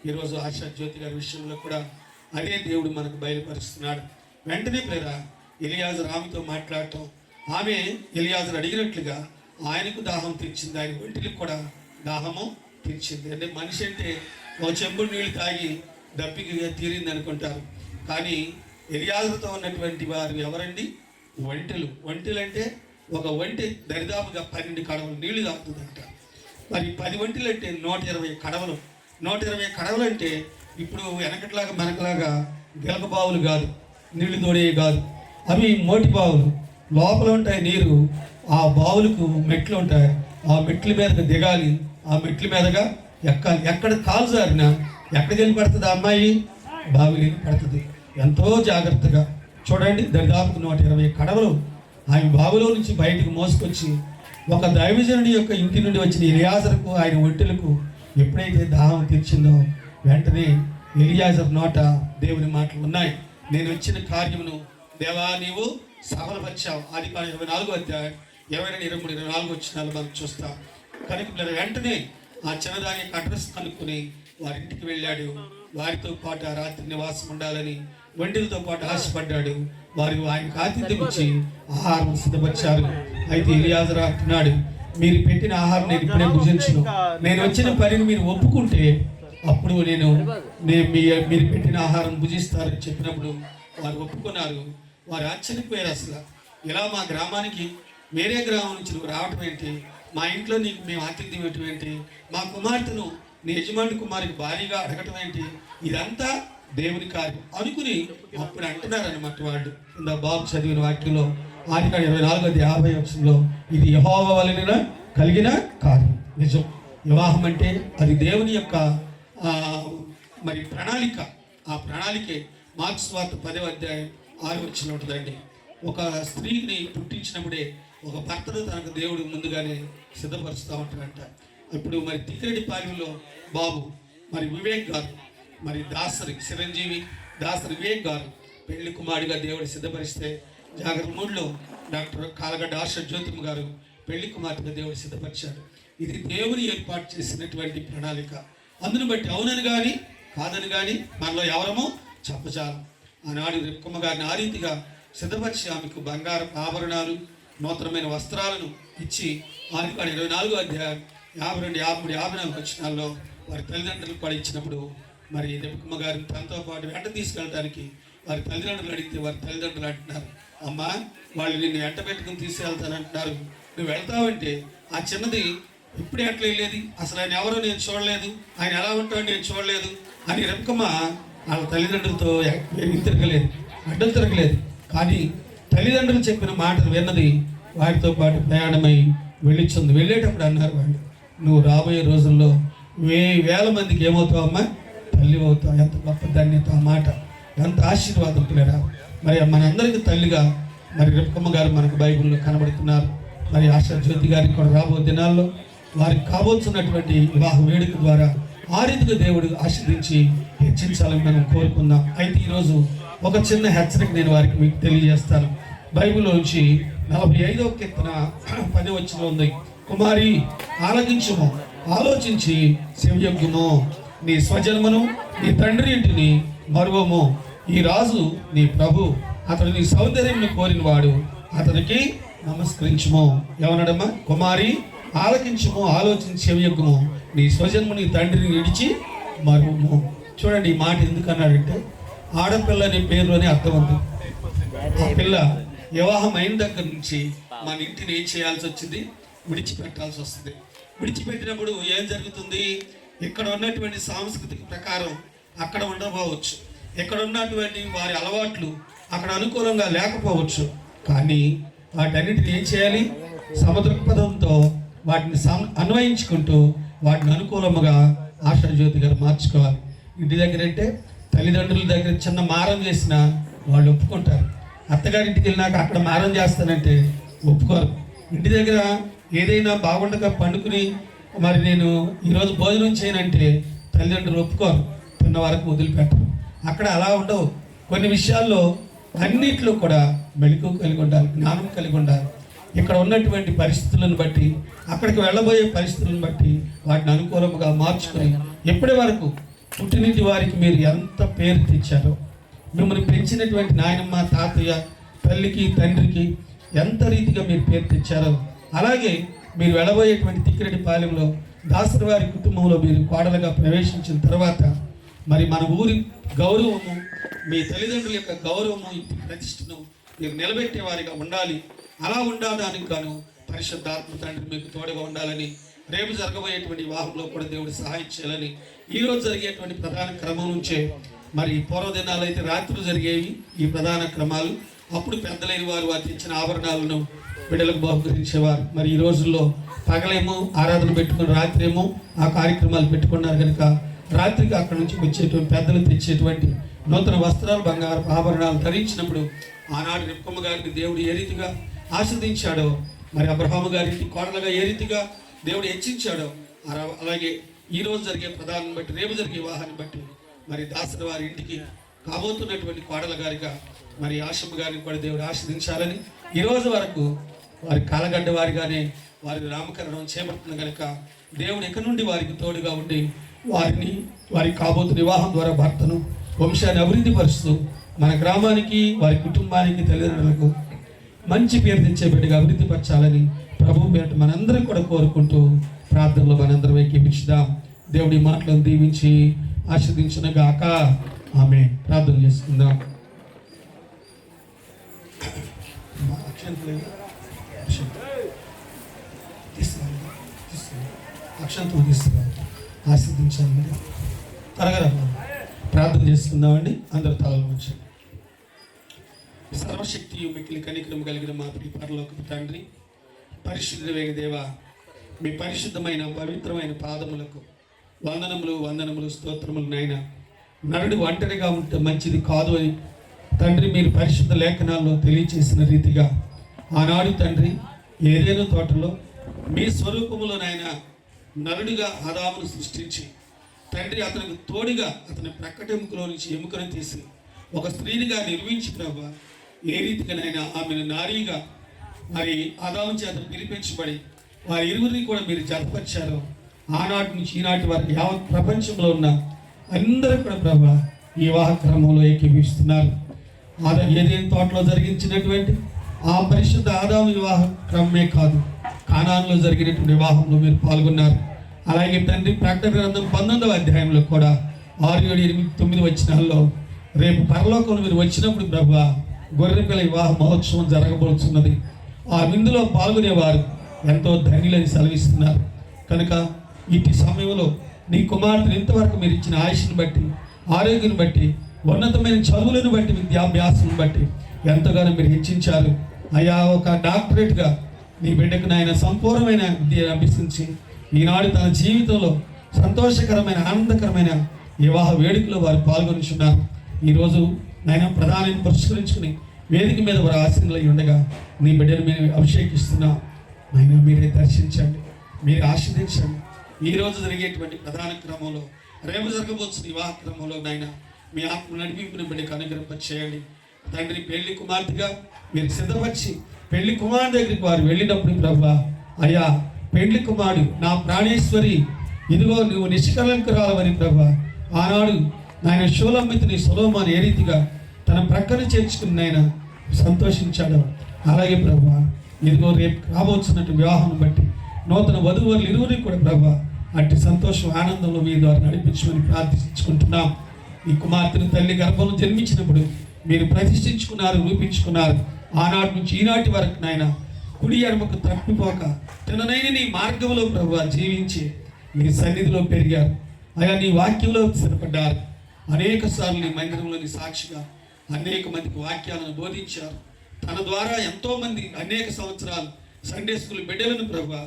ఈరోజు ఆశా జ్యోతి గారి విషయంలో కూడా అదే దేవుడు మనకు బయలుపరుస్తున్నాడు. వెంటనే ప్రేరా ఎలియాజరు ఆమెతో మాట్లాడటం, ఆమె ఎలియాజరు అడిగినట్లుగా ఆయనకు దాహం తీర్చింది, ఆయన ఒంటికి కూడా దాహము తీర్చింది. అంటే మనిషి అంటే ఒక చెంబుడు నీళ్ళు తాగి దప్పికి తీరింది అనుకుంటారు. కానీ ఎలియాజరుతో ఉన్నటువంటి వారు ఎవరండి? ఒంటెలు అంటే ఒక ఒంటె దరిదాపుగా 12 కడవలు నీళ్లు తాగుతుందంట. మరి 10 ఒంటెలు అంటే 120 కడవలు. 120 కడవలు అంటే ఇప్పుడు వెనకట్లాగా మనకలాగా గెలక బావులు కాదు, నీళ్లు తోడేవి కాదు. అవి మోటి బావులు, లోపల ఉంటాయి నీరు. ఆ బావులకు మెట్లు ఉంటాయి, ఆ మెట్ల మీదకి దిగాలి, ఆ మెట్ల మీదగా ఎక్కాలి. ఎక్కడ కాలు జారినా ఎక్కడికి వెళ్ళి పడుతుంది ఆ అమ్మాయి? బావికి వెళ్ళి పడుతుంది. ఎంతో జాగ్రత్తగా చూడండి, దరిదాపుకు 120 కడవలు ఆయన బావిలో నుంచి బయటకు మోసుకొచ్చి ఒక దైవజనుడి యొక్క ఇంటి నుండి వచ్చిన ఎలియాజరుకు ఆయన ఒంటెలకు ఎప్పుడైతే దాహం తీర్చిందో వెంటనే ఎలియాజరు నోట దేవుని మాటలు ఉన్నాయి. నేను వచ్చిన కార్యమును దేవా నీవు సఫలపరిచావు. ఆదికాండం 24వ అధ్యాయం 22-23-24 వచనాలు మనం చూస్తాం. కనుక వెంటనే ఆ చిన్నదాని అడ్రస్ కనుక్కొని వారింటికి వెళ్ళాడు. వారితో పాటు ఆ రాత్రి నివాసం ఉండాలని ఒంటెలతో పాటు ఆశపడ్డాడు. వారు ఆయనకు ఆతిథ్యం ఇచ్చి ఆహారం సిద్ధపరిచారు. అయితే ఎలియాజరు అంటున్నాడు, మీరు పెట్టిన ఆహారం నేను ఇప్పుడే భుజించను. నేను వచ్చిన పనిని మీరు ఒప్పుకుంటే అప్పుడు మీరు పెట్టిన ఆహారం భుజిస్తారని చెప్పినప్పుడు వారు ఒప్పుకున్నారు. వారు ఆశ్చర్యపోయారు. అసలు ఇలా మా గ్రామానికి వేరే గ్రామం నుంచి నువ్వు రావటం ఏంటి? మా ఇంట్లో నీకు మేము ఆతిథ్యం ఇవ్వటం ఏంటి? మా కుమార్తెను నీ యజమాని కుమారికి భారీగా అడగటం ఏంటి? ఇదంతా దేవుని కార్యం అనుకుని అప్పుడు అంటున్నారు అన్నమాట వాళ్ళు. ఇందా బాబు చదివిన వాక్యంలో ఆదికాండం 24వ వచనంలో ఇది యెహోవా వలన కలిగిన కార్యం. నిజం, వివాహం అంటే అది దేవుని యొక్క మరి ప్రణాళిక. ఆ ప్రణాళికే మార్క్స్ వార్త 10వ అధ్యాయం 6వ వచనం ఉంటుందండి. ఒక స్త్రీని పుట్టించినప్పుడే ఒక భర్తను తనకు దేవుడు ముందుగానే సిద్ధపరుస్తూ ఉంటాడంట. ఇప్పుడు మరి తిక్కిరెడ్డిపాలెంలో బాబు మరి వివేక్ గారు, మరి చిరంజీవి దాసరి వివేక్ గారు పెళ్లి కుమారుడిగా దేవుడు సిద్ధపరిస్తే జాగ్రత్త మూడులో డాక్టర్ కాలగడ్డ ఆశా జ్యోతిమ్మ గారు పెళ్లి కుమార్తెగా దేవుడు సిద్ధపరిచాడు. ఇది దేవుని ఏర్పాటు చేసినటువంటి ప్రణాళిక. అందును బట్టి అవునని కానీ కాదని కానీ మనలో ఎవరమో చెప్పచాలం. ఆనాడు రిక్కమ్మ గారిని ఆ రీతిగా సిద్ధపరిచి ఆమెకు బంగారు ఆభరణాలు నూతనమైన వస్త్రాలను ఇచ్చి ఆదికాండం 24వ అధ్యాయం 52, 53, 54 వచనాల్లో వారి తల్లిదండ్రులకు కూడా ఇచ్చినప్పుడు మరి రిక్కమ్మ గారిని తనతో పాటు వెంట తీసుకెళ్ళడానికి వారి తల్లిదండ్రులు అడిగితే వారి తల్లిదండ్రులు అంటున్నారు, అమ్మా వాళ్ళు నిన్ను వెంట పెట్టుకుని తీసుకెళ్తానంటున్నారు, నువ్వు వెళ్తావంటే ఆ చిన్నది ఇప్పుడే అట్లా వెళ్ళేది, అసలు ఆయన ఎవరో నేను చూడలేదు, ఆయన ఎలా ఉంటాడో నేను చూడలేదు అని రిక్కమ్మ వాళ్ళ తల్లిదండ్రులతో తిరగలేదు, అడ్డలు తిరగలేదు. కానీ తల్లిదండ్రులు చెప్పిన మాటలు విన్నది వారితో పాటు ప్రయాణమై వెళ్ళించింది. వెళ్ళేటప్పుడు అన్నారు వాళ్ళు, నువ్వు రాబోయే రోజుల్లో 1000 మందికి ఏమవుతావు అమ్మా? తల్లి అవుతావు. ఎంత గొప్ప ధన్యత ఆ మాట, ఎంత ఆశీర్వాదం పిల్లరా. మరి మనందరికీ తల్లిగా మరి రిక్కమ్మ గారు మనకు బైబిల్లో కనబడుతున్నారు. మరి ఆశా జ్యోతి గారికి కూడా రాబో దినాల్లో వారికి కాబోతున్నటువంటి వివాహ వేడుక ద్వారా ఆ రీతిగా దేవుడు ఆశీర్వదించి హెచ్చించాలని మనం కోరుకుందాం. అయితే ఈరోజు ఒక చిన్న హెచ్చరిక నేను వారికి మీకు తెలియజేస్తాను. బైబిల్లో నుంచి 45వ కీర్తన 10వ వచనం ఉంది, కుమారి ఆలకించుము, ఆలోచించి శివయజ్ఞము, నీ స్వజన్మను నీ తండ్రి ఇంటిని మరువము. ఈ రాజు నీ ప్రభు, అతడు నీ సౌందర్యంను కోరినవాడు, అతనికి నమస్కరించుము. ఏమన్నాడమ్మా? కుమారి ఆలకించుము, ఆలోచించి శివయజ్ఞము, నీ స్వజన్ము నీ తండ్రిని విడిచి మరువము. చూడండి ఈ మాట ఎందుకన్నాడంటే ఆడపిల్ల అనే పేరులోనే అర్థం ఉంది. ఆ పిల్ల వివాహం అయిన దగ్గర నుంచి మన ఇంటిని ఏం చేయాల్సి వచ్చింది? విడిచిపెట్టాల్సి వస్తుంది. విడిచిపెట్టినప్పుడు ఏం జరుగుతుంది? ఇక్కడ ఉన్నటువంటి సాంస్కృతిక ప్రకారం అక్కడ ఉండకపోవచ్చు, ఇక్కడ ఉన్నటువంటి వారి అలవాట్లు అక్కడ అనుకూలంగా లేకపోవచ్చు. కానీ వాటన్నిటిని ఏం చేయాలి? సమదృక్పథంతో వాటిని అన్వయించుకుంటూ వాటిని అనుకూలముగా ఆశాజ్యోతి గారు మార్చుకోవాలి. ఇంటి దగ్గర అంటే తల్లిదండ్రుల దగ్గర చిన్న మారం చేసినా వాళ్ళు ఒప్పుకుంటారు. అత్తగారింటికి వెళ్ళినాక అక్కడ మారం చేస్తానంటే ఒప్పుకోరు. ఇంటి దగ్గర ఏదైనా బాగుండగా పండుకుని మరి నేను ఈరోజు భోజనం చేయనంటే తల్లిదండ్రులు ఒప్పుకోరు, తిన్న వరకు వదిలిపెట్టరు. అక్కడ అలా ఉండవు. కొన్ని విషయాల్లో అన్నిట్లో కూడా మెళుకు కలిగి ఉండాలి, జ్ఞానం కలిగి ఉండాలి. ఇక్కడ ఉన్నటువంటి పరిస్థితులను బట్టి, అక్కడికి వెళ్ళబోయే పరిస్థితులను బట్టి వాటిని అనుకూలంగా మార్చుకొని ఎప్పటి వరకు పుట్టినింటి వారికి మీరు ఎంత పేరు తెచ్చారో, మిమ్మల్ని పెంచినటువంటి నాయనమ్మ తాతయ్య తల్లికి తండ్రికి ఎంత రీతిగా మీరు పేరు తెచ్చారో, అలాగే మీరు వెళ్ళబోయేటువంటి తిక్కిరెడ్డి పాలెంలో దాసరి వారి కుటుంబంలో మీరు కోడలుగా ప్రవేశించిన తర్వాత మరి మన ఊరి గౌరవము, మీ తల్లిదండ్రుల యొక్క గౌరవము, ఇంటి ప్రతిష్టను మీరు నిలబెట్టే వారిగా ఉండాలి. అలా ఉండడానికి గాను పరిశుద్ధాత్మ తండ్రి మీకు తోడుగా ఉండాలని, రేపు జరగబోయేటువంటి వివాహంలో కూడా దేవుడు సహాయం చేయాలని, ఈరోజు జరిగేటువంటి ప్రధాన క్రమం నుంచే మరి పూర్వదినాలు అయితే రాత్రులు జరిగేవి ఈ ప్రధాన క్రమాలు. అప్పుడు పెద్దలైన వారు వారు తెచ్చిన ఆభరణాలను బిడ్డలకు బహుకరించేవారు. మరి ఈ రోజుల్లో పగలేమో ఆరాధన పెట్టుకుని రాత్రి ఏమో ఆ కార్యక్రమాలు పెట్టుకున్నారు కనుక రాత్రికి అక్కడ నుంచి వచ్చేటువంటి పెద్దలు తెచ్చేటువంటి నూతన వస్త్రాలు, బంగారు ఆభరణాలు ధరించినప్పుడు ఆనాడు రిప్పమ్మ గారిని దేవుడు ఏ రీతిగా ఆస్వాదించాడో, మరి అబ్రహాము గారికి కోడలుగా ఏ రీతిగా దేవుడు హెచ్చించాడో, అలాగే ఈ రోజు జరిగే ప్రధానం బట్టి, రేపు జరిగే వివాహాన్ని బట్టి మరి దాసరి వారి ఇంటికి కాబోతున్నటువంటి కోడల గారిగా మరి ఆశమ్మ గారిని కూడా దేవుడు ఆస్వాదించాలని, ఈ రోజు వరకు వారి కాలగడ్డ వారిగానే వారి నామకరణం చేపడుతుంది కనుక దేవుడు ఎక్కడి నుండి వారికి తోడుగా ఉండి వారి కాబోతున్న వివాహం ద్వారా భర్తను, వంశాన్ని అభివృద్ధి పరుస్తూ మన గ్రామానికి, వారి కుటుంబానికి, తల్లిదండ్రులకు మంచి పేరు తెచ్చే బిడ్డగా అభివృద్ధి పరచాలని ప్రభు పేరిట మనందరం కూడా కోరుకుంటూ ప్రార్థనలో మనందరం ఏకీపించుదాం. దేవుడి మాటలను దీవించి ఆశీర్వదించునగాక. ఆమె ప్రార్థన చేసుకుందాం. అక్షంతో తీసుకురా, ఆశీర్వదించాలి. త్వరగా ప్రార్థన చేసుకుందామండి. అందరూ తలలు వచ్చి. సర్వశక్తి మిక్కిలి కనికరం కలిగిన మా ప్రియ పరలోకపు తండ్రి, పరిశుద్ధ వేగదేవ, మీ పరిశుద్ధమైన పవిత్రమైన పాదములకు వందనములు వందనములు స్తోత్రములు. నాయన, నరుడు ఒంటరిగా ఉంటే మంచిది కాదు అని తండ్రి మీరు పరిశుద్ధ లేఖనాల్లో తెలియచేసిన రీతిగా ఆనాడు తండ్రి ఏదేను తోటలో మీ స్వరూపములో నాయన నరుడిగా ఆదామును సృష్టించి తండ్రి అతనికి తోడుగా అతని ప్రక్కటెముకలో నుంచి ఎముకను తీసి ఒక స్త్రీనిగా నిర్మించి ప్రభా ఏ రీతిగానైనా ఆమెను నారీగా మరి ఆదాము చేత పిలిపించబడి వారి ఇరువురిని కూడా మీరు జతపరిచారు. ఆనాటి నుంచి ఈనాటి వరకు యావత్ ప్రపంచంలో ఉన్న అందరూ కూడా ప్రభా ఈ వివాహ క్రమంలో ఏకీభవిస్తున్నారు. ఏదేని తోటలో జరిగించినటువంటి ఆ పరిశుద్ధ ఆదాము వివాహ క్రమమే కాదు, కానాన్లో జరిగినటువంటి వివాహంలో మీరు పాల్గొన్నారు. అలాగే తండ్రి ప్రకటన గ్రంథం 19వ అధ్యాయంలో కూడా 6, 7, 8, 9 వచనాల్లో రేపు పరలోకంలో మీరు వచ్చినప్పుడు ప్రభా గొర్రెపిల్ల వివాహ మహోత్సవం జరగబోతున్నది. ఆ విందులో పాల్గొనేవారు ఎంతో ధన్యులని సెలవిస్తున్నారు. కనుక ఇటు సమయంలో నీ కుమార్తెను ఇంతవరకు మీరు ఇచ్చిన ఆయుష్ని బట్టి, ఆరోగ్యం బట్టి, ఉన్నతమైన చదువులను బట్టి, విద్యాభ్యాసం బట్టి ఎంతగానో మీరు హెచ్చించారు. అయా ఒక డాక్టరేట్గా నీ బిడ్డకు నాయన సంపూర్ణమైన విద్య అభ్యసించి ఈనాడు తన జీవితంలో సంతోషకరమైన ఆనందకరమైన వివాహ వేడుకలో వారు పాల్గొనిచున్నారు. ఈరోజు నాయన ప్రధానాన్ని పురస్కరించుకుని వేదిక మీద వారు ఆశీనులై ఉండగా నీ బిడ్డను మేము అభిషేకిస్తున్నాం. నాయన మీరే దర్శించండి, మీరు ఆశీర్వదించండి. ఈరోజు జరిగేటువంటి ప్రధాన క్రమంలో, రేపు జరగబోతున్న వివాహ క్రమంలో నాయన మీ ఆత్మ నడిపింపుని బిడ్డకు అనుగ్రహింపచేయండి. తండ్రి పెళ్లి కుమార్తెగా మీరు సిద్ధపరిచి పెళ్లి కుమారుడు దగ్గరికి వారు వెళ్ళినప్పుడు ప్రభా అయ్యా పెళ్లి కుమారుడు నా ప్రాణేశ్వరి ఇదిగో నువ్వు నిష్కలంకరాలవని ప్రభా ఆనాడు నాయన షోలమ్మితిని సొలొమోను ఏ రీతిగా తన ప్రక్కన చేర్చుకుని నాయన సంతోషించాడు. అలాగే ప్రభా ఇదిగో రేపు రాబోతున్నట్టు వివాహం బట్టి నూతన వధువులు ఇరువురికి కూడా ప్రభా అట్టి సంతోషం ఆనందంలో మీ ద్వారా నడిపించమని ప్రార్థించుకుంటున్నాం. ఈ కుమార్తెను తల్లి గర్భంలో జన్మించినప్పుడు మీరు ప్రతిష్ఠించుకున్నారు, రూపించుకున్నారు. ఆనాటి నుంచి ఈనాటి వరకు నాయన కుడి ఎడమకు తప్పిపోక తిననైన నీ మార్గంలో ప్రభువా జీవించి నీ సన్నిధిలో పెరిగారు. అయా నీ వాక్యంలో స్థిరపడ్డారు. అనేక సార్లు నీ మందిరంలోని సాక్షిగా అనేక మందికి వాక్యాలను బోధించారు. తన ద్వారా ఎంతోమంది అనేక సంవత్సరాలు సండే స్కూల్ బిడ్డలను ప్రభువా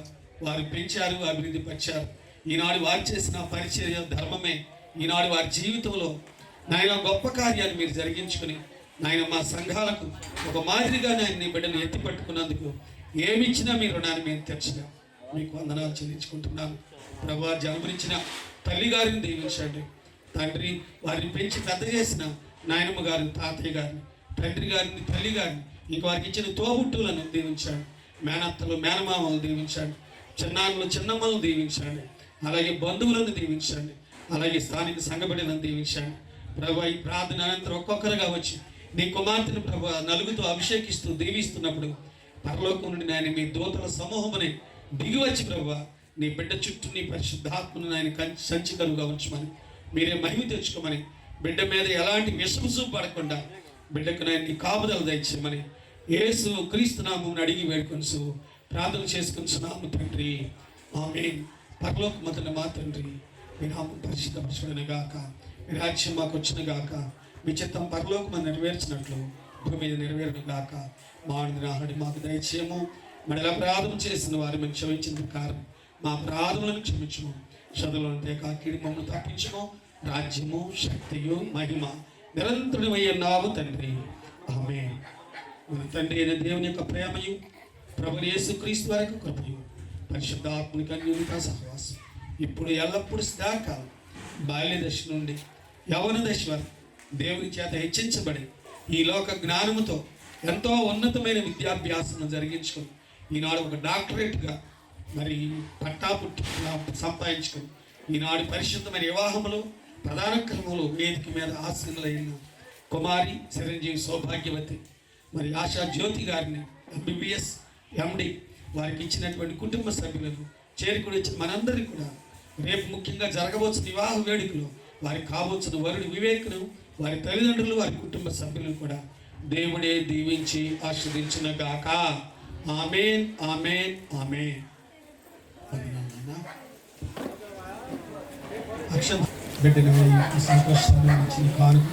వారు పెంచారు, అభివృద్ధి పరిచారు. ఈనాడు వారు చేసిన పరిచర్య ధర్మమే ఈనాడు వారి జీవితంలో నాయన గొప్ప కార్యాలు మీరు జరిగించుకుని నాయన మా సంఘాలకు ఒక మాదిరిగా నాయన నీ బిడ్డను ఎత్తి పట్టుకున్నందుకు ఏమిచ్చినా మీ రుణాన్ని మేము తెచ్చినా మీకు వందనాలు చెల్లించుకుంటున్నాను. ప్రభువా జన్మనిచ్చిన తల్లి గారిని దీవించండి తండ్రి. వారిని పెంచి పెద్ద చేసిన నాయనమ్మ గారిని, తాతయ్య గారిని, తండ్రి గారిని, తల్లి గారిని, ఇంక వారికి ఇచ్చిన తోబుట్టులను దీవించండి. మేనత్తలు, మేనమామలు దీవించండి. చిన్నాన్నలు, చిన్నమ్మలను దీవించండి. అలాగే బంధువులను దీవించండి. అలాగే స్థానిక సంఘబిడ్డలను దీవించండి. ప్రభువా ఈ ప్రార్థన అనంతరం ఒక్కొక్కరుగా వచ్చి నీ కుమార్తెను ప్రభువా నలుగుతో అభిషేకిస్తూ దీవిస్తున్నప్పుడు పరలోకం నుండి నాయన మీ దూతల సమూహమని దిగివచ్చి ప్రభువా నీ బిడ్డ చుట్టూ నీ పరిశుద్ధాత్మను నాయన సంచికలుగా ఉంచమని, మీరే మహిమ తెచ్చుకోమని, బిడ్డ మీద ఎలాంటి విషముసు పడకుండా బిడ్డకు నాయన నీ కాపుదల దయచేయమని యేసు క్రీస్తు నామమును అడిగి వేడుకొనుచు ప్రార్థన చేసుకొనుచున్నాము తండ్రి. ఆమేన్. పరలోకమందున్న మా తండ్రి, మీ నామం పరిశుద్ధపరచబడును గాక, మీ రాజ్యం మాకు వచ్చును గాక, మీ చిత్తం పరలోకమందు నెరవేర్చినట్లు భూమి మీద నెరవేరును గాక. మా ఆహారం మాకు దయచేయము. మళ్ళీ అపరాధం చేసిన వారు మేము క్షమించిన కారణం మా అపరాధములను క్షమించము. చదువులంతే కాకీడి మమ్మల్ని తప్పించము. రాజ్యము, శక్తియు, మహిమ నిరంతరమయ్యే నావు తండ్రి. ఆమేన్. మన తండ్రి అయిన దేవుని యొక్క ప్రేమయు ప్రభువు యేసుక్రీస్తు వారి యొక్క కృపయు పరిశుద్ధాత్మని కన్యునిక సహవాసం ఇప్పుడు ఎల్లప్పుడూ సదాకాలం బాల్య దశ నుండి యవ్వన దశ వరకు దేవుని చేత హెచ్చించబడి ఈ లోక జ్ఞానముతో ఎంతో ఉన్నతమైన విద్యాభ్యాసం జరిగించుకొని ఈనాడు ఒక డాక్టరేట్గా మరి పట్టాపుట్టి సంపాదించుకొని ఈనాడు పరిశుద్ధమైన వివాహములు ప్రధాన క్రమంలో వేదిక మీద ఆసీనులైన కుమారి చిరంజీవి సౌభాగ్యవతి మరి ఆశా జ్యోతి గారిని MBBS MD వారికి ఇచ్చినటువంటి కుటుంబ సభ్యులను చేరుకుని వచ్చిన మనందరికీ కూడా రేపు ముఖ్యంగా జరగవలసిన వివాహ వేడుకలో వారికి కాబోతున్న వరుడి వివేకును, వారి తల్లిదండ్రులు, వారి కుటుంబ సభ్యులను కూడా దేవుడే దీవించి ఆశీర్వదించును గాక. ఆమేన్, ఆమేన్, ఆమేన్. బిడ్డలు ఈ సంతోషంగా కానుక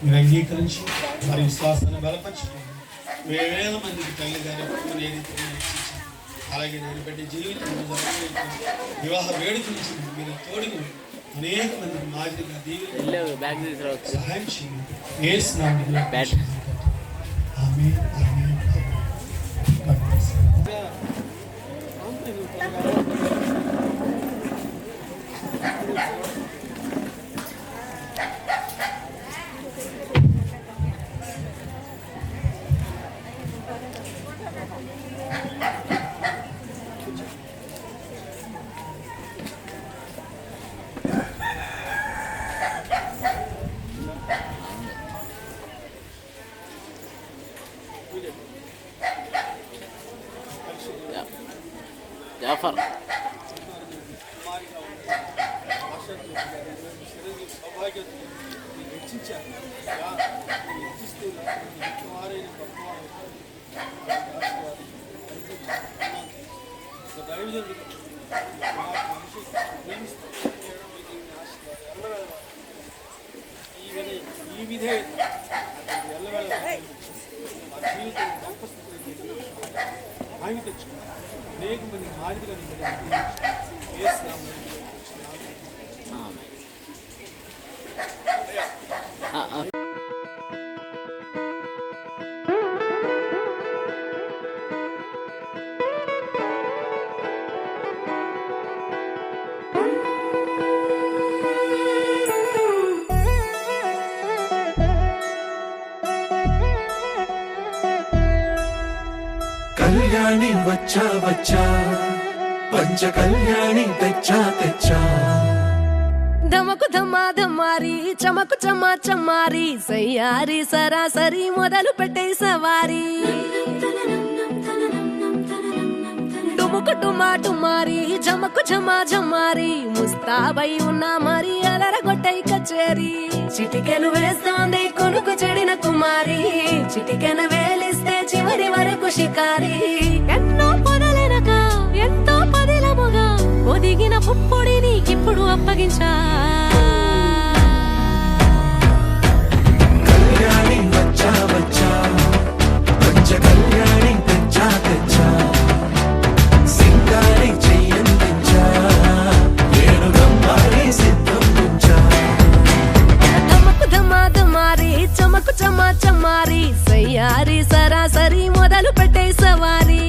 మీరు అంగీకరించి వారి విశ్వాసాన్ని బలపరచుకోండి. వేల మందికి తల్లి గారి అలాగే నేను బిడ్డ జీవితంలో వివాహ వేడుకలు మీరు తోడుగు అనేక మందికి మాదిరిగా దీవెన సహాయం చేయండి. ఆమేన్, ఆమేన్, జాఫర్ ఈ విధేయత హామీ తెచ్చుకున్నాం. అనేక మంది మాదిరిగా కళ్యాణి వచ్చా వచ్చా, పంచ కళ్యాణి తెచ్చా తెచ్చా. ధమకు ధమ్మా ధమ్మారి చమకు చమ్మా చమ్మారి సయ్యారి సరాసరి మొదలు పెట్టే సవారి డుముకు డుమా డుమారి జమకు జమా జమ్మారి ముస్తాబై ఉన్నా మరి అలరగొట్టై కచేరి చిటికెను వేస్తోంది కొనుకు చెడిన కుమారి చిటికెను వేలిస్తే చివరి వరకు షికారి ఎన్నో ఒదిగిన పుప్పొడి నీకిప్పుడు అప్పగించా కళ్యాణి వచ్చా వచ్చా పంచ కళ్యాణి తెచ్చా తెచ్చా సింగారి చెయ్యందించా ఏడు గమ్మారి సిద్ధందించా దమకు దమారి చమకు చమా చమారి సయ్యారి సరాసరి మొదలు పెట్టే సవారీ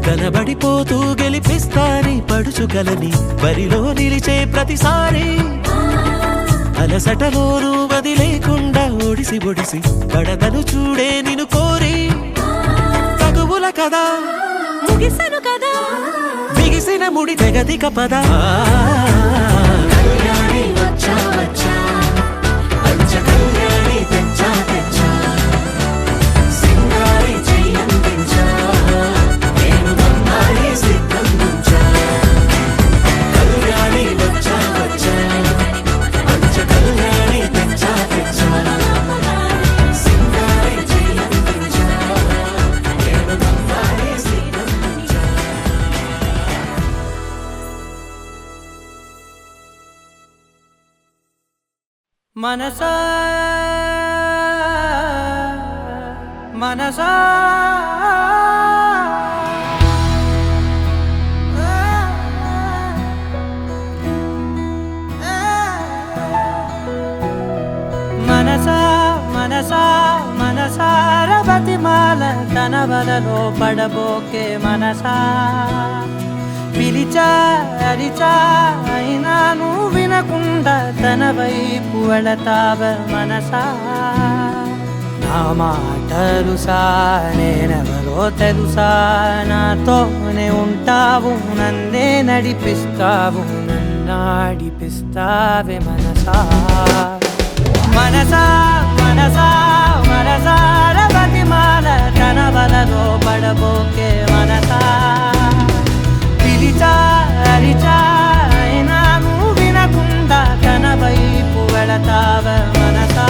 కనబడిపోతూ గెలిపిస్తాని పడుచుగలని బరిలో నిలిచే ప్రతిసారి అలసటలోనూ వదిలేకుండా ఒడిసి ఒడిసి కడతను చూడే నిన్ను కోరి తగువుల కదా ముగిసను కదా బిగిసిన ముడి తెగదిక పద కళ్యాణి వచ్చా వచ్చా పంచ కళ్యాణి తెచ్చా తెచ్చా సింగారి చెయ్యందించా నేను గమ్మారి సిద్ధందించా కళ్యాణి వచ్చా వచ్చా పంచ కళ్యాణి తెచ్చా తెచ్చా సింగారి చెయ్యందించా నేను గమ్మారి సిద్ధందించా మనసా మనసా మనసా మనసా మనసార బతిమాల తన వలలో పడబోకే మనసా పిలిచా అరిచా అయినా నువ్వు వినకుండా తన వైపు వెళతావ మనసా నా మాటలుసా నేనెవరో తెలుసా నాతోనే ఉంటావు నన్నే నడిపిస్తావు నన్నాడిపిస్తావే మనసా మనసా మనసా మనసార బతిమాల తన వలలో పడబోకే మనసా పిలిచా అరిచా అయినా నువ్వు వినకుండా తన వైపు వెళతావ మనసా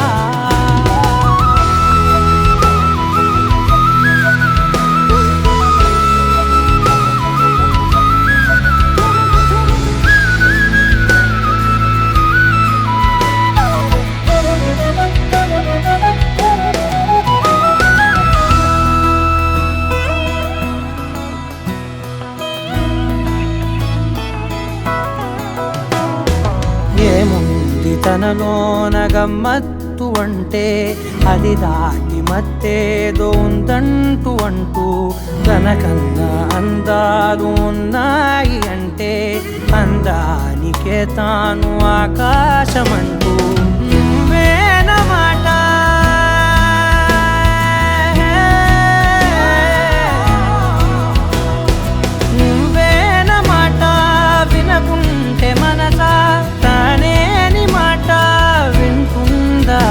ఏముంది తనలోన గమ్మత్తు అంటే అది దాటి మత్తేదో ఉందంటూ అంటూ తనకన్నా అందాలు ఉన్నాయి అంటే అందానికే తాను ఆకాశమంటూ నువ్వేనమాట నువ్వేనమాట వినకుంటే మనసా తానేని మాట వింటుందా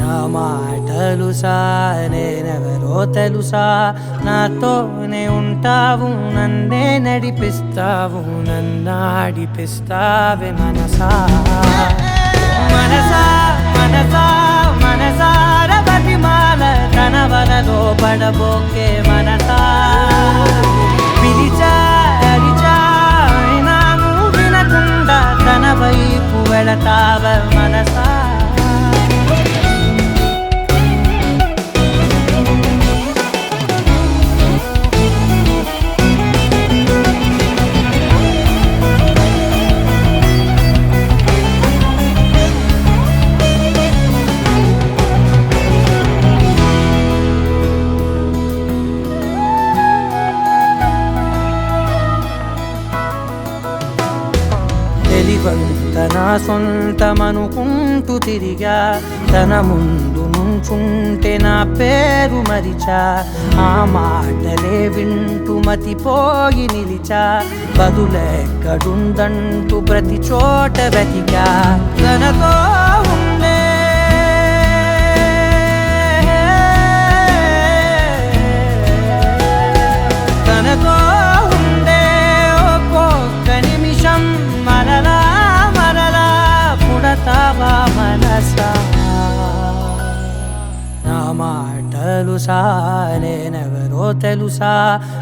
నా మాటలుసా నేనెవరో తెలుసా నాతోనే ఉంటావు నన్నే నడిపిస్తావు నన్నాడిపిస్తావే మనసా మనసా మనసా మనసార బతిమాల తన వలలో పడబోకే మనసా పిలిచా అరిచా అయినా నువ్వు వినకుండా తన వైపు వెళతావ మనసా తెలివంత నా సొంతమనుకుంటూ తిరిగా, తన ముందు నుంచుంటే నా పేరు మరిచా, ఆ మాటలే వింటూ మతిపోయి నిలిచా, బదులెక్కడుందంటూ ప్రతి చోట వెతికా, తనతో ఉండే తనతో ఉండే ఒక్కొక్క నిమిషం మరలా మరలా పుడతావా మనసా. నా మాటలు నేనెవరో తెలుసా,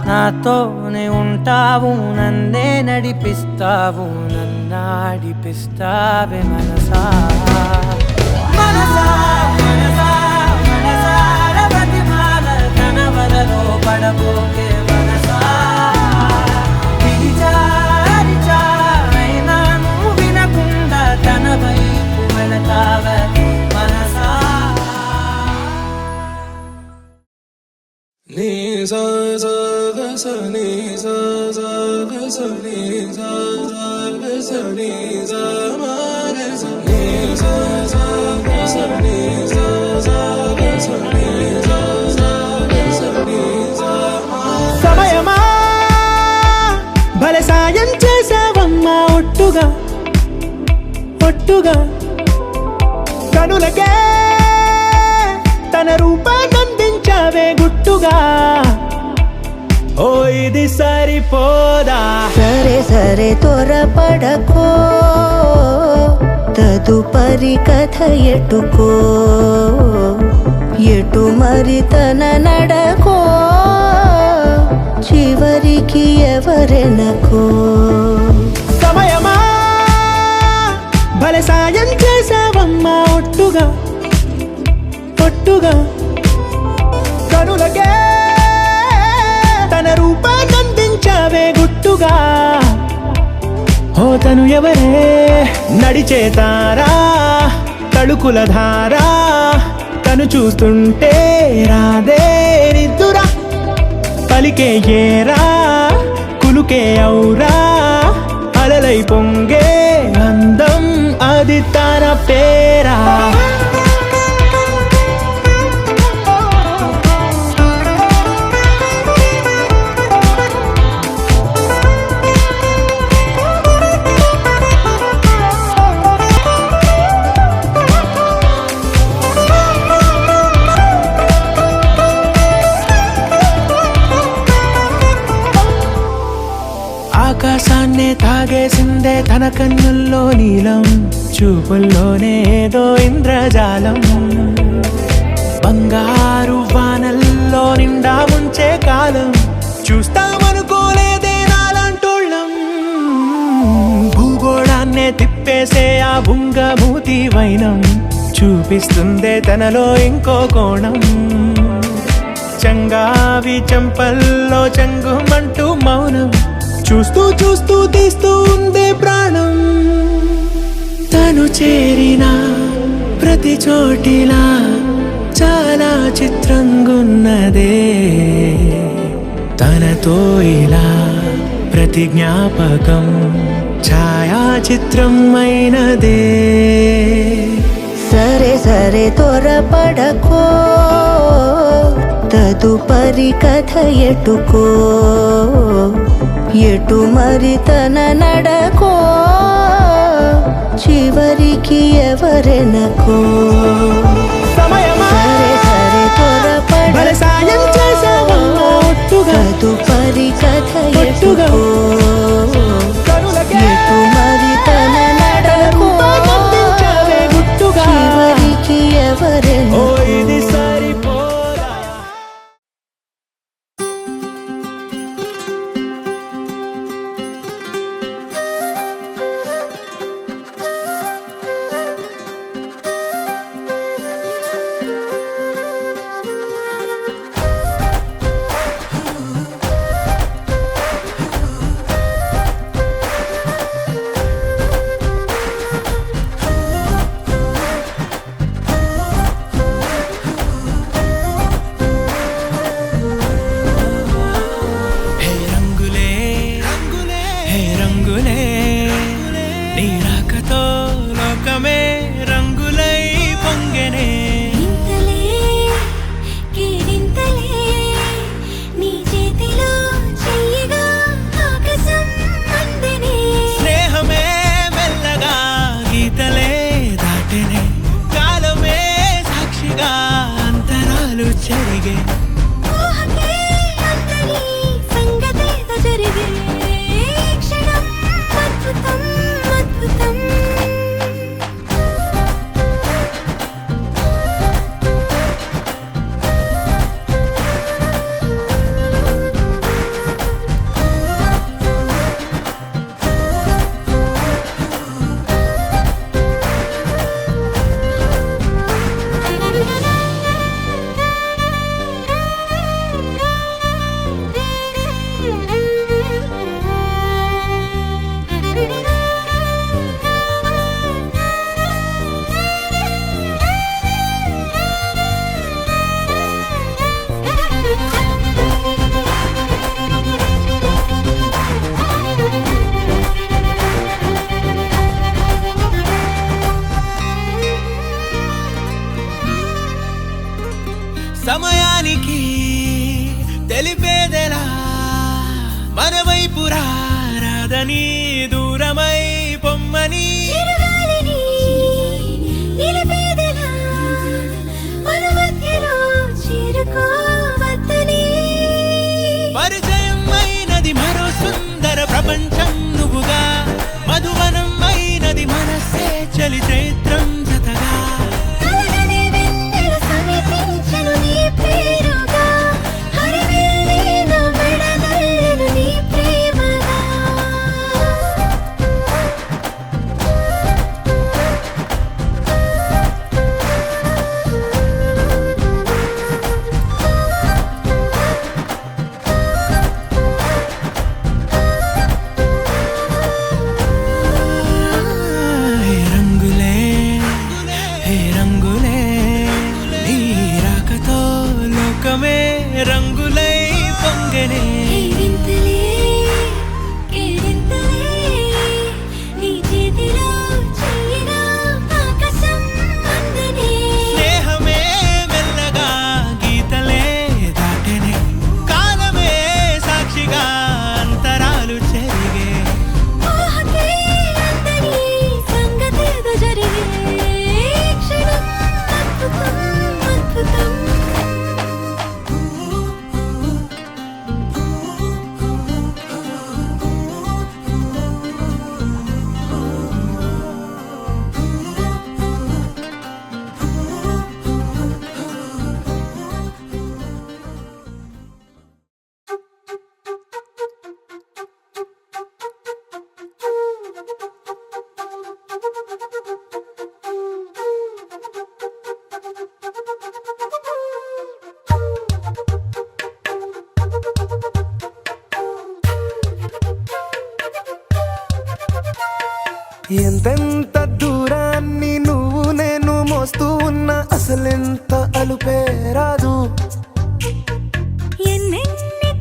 నాతోనే ఉంటావు, నన్నే నడిపిస్తావు, నన్నాడిపిస్తావే మనసా. మనసా మనసా మనసార బతిమాల తన వలలో పడబోకే మనసా. పిలిచారిచా అయినా నువ్వు వినకుండా తన వైపు వెళతావే మనసా. నీ సా సా గ స నీ సా సా గ స నీ సా సా గ స నీ సా మా గ స నీ సా సా గ స నీ సా సా గ స నీ సా సా గ స నీ సా మా. సమయమా భలే సాయం చేసావమ్మా ఒట్టుగా ఒట్టుగా, కనులకే తన రూపాన్నందించావే గుట్టుగా. ఓ ఇది సరిపోదా, సరే సరే త్వరపడకో, తదుపరి కథ ఎటుకో, ఎటు మరి తన నడకో, చివరికి ఎవరెనకో. సమయమా భలే సాయం చేసావమ్మా ఒట్టుగా ఒట్టుగా, కనులకే తన రూపాన్నందించావే గుట్టుగా. ఓ తను ఎవరే నడిచే తారా, తళుకుల ధారా, తను చూస్తుంటే రాదే నిద్దురా, పలికే ఏరా కులుకే ఔరా, అలలై పొంగే అందం అది తన పేరా. ఆకాశాన్నే తాగేసిందే తన కన్నుల్లో నీలం, చూపుల్లోనే ఏదో ఇంద్రజాలం, బంగారు వానల్లో నిండా ఉంచే కాలం, చూస్తామనుకోలేదే నాలాంటోళ్ళం. భూగోళాన్నే తిప్పేసే ఆ బుంగమూతి వైనం, చూపిస్తుందే తనలో ఇంకో కోణం, చంగావి చెంపల్లో చెంగుమంటూ మౌనం, చూస్తూ చూస్తూ తీస్తూ ఉందే ప్రాణం. తను చేరిన ప్రతి చోటిలా చాలా చిత్రంగున్నదే, తనతో ఇలా ప్రతి జ్ఞాపకం ఛాయాచిత్రం అయినదే. సరే సరే త్వరపడకో, తదుపరి కథ ఎటుకో, ఎటు మరి తన నడకో, చివరికి ఎవరెనకో. సమయమా సరే సరే భలే సాయం చేసావమ్మా ఒట్టుగా తదుపరి కథ ఒట్టుగా, ఎటుకో, కనులకే ఎటు మరి తన నడకో, రూపాన్నందించావే గుట్టుగా. చివరికి ఓ ఎవరెనకో. ఇది సరిపోదా. ప్రపంచం నువ్వుగా మధువనం అయినది మనసే చలి చైత్రం జతగా కలగని వెన్నెల సమీపించెను నీ పేరుగా హరివెల్లి నా మెడదల్లెను నీ ప్రేమగా హే రంగులే హే రంగులే నీ రాకతో లోకమే రంగులై పొంగనే కేరింతలే కేరింతలే నీ చేతిలో చెయ్యినా ఆకాశం అందనే స్నేహమే మెల్లగా గీతలే దాటెనే కాలమే సాక్షిగా అంతరాలు చెరిగే ఊహకే అందని సంగతేదో జరిగే క్షణం అద్భుతం అద్భుతం ఎంతెంత దూరాన్ని నువ్వు నేను మోస్తూ ఉన్నా అసలెంత అలుపే రాదు ఎన్నెన్ని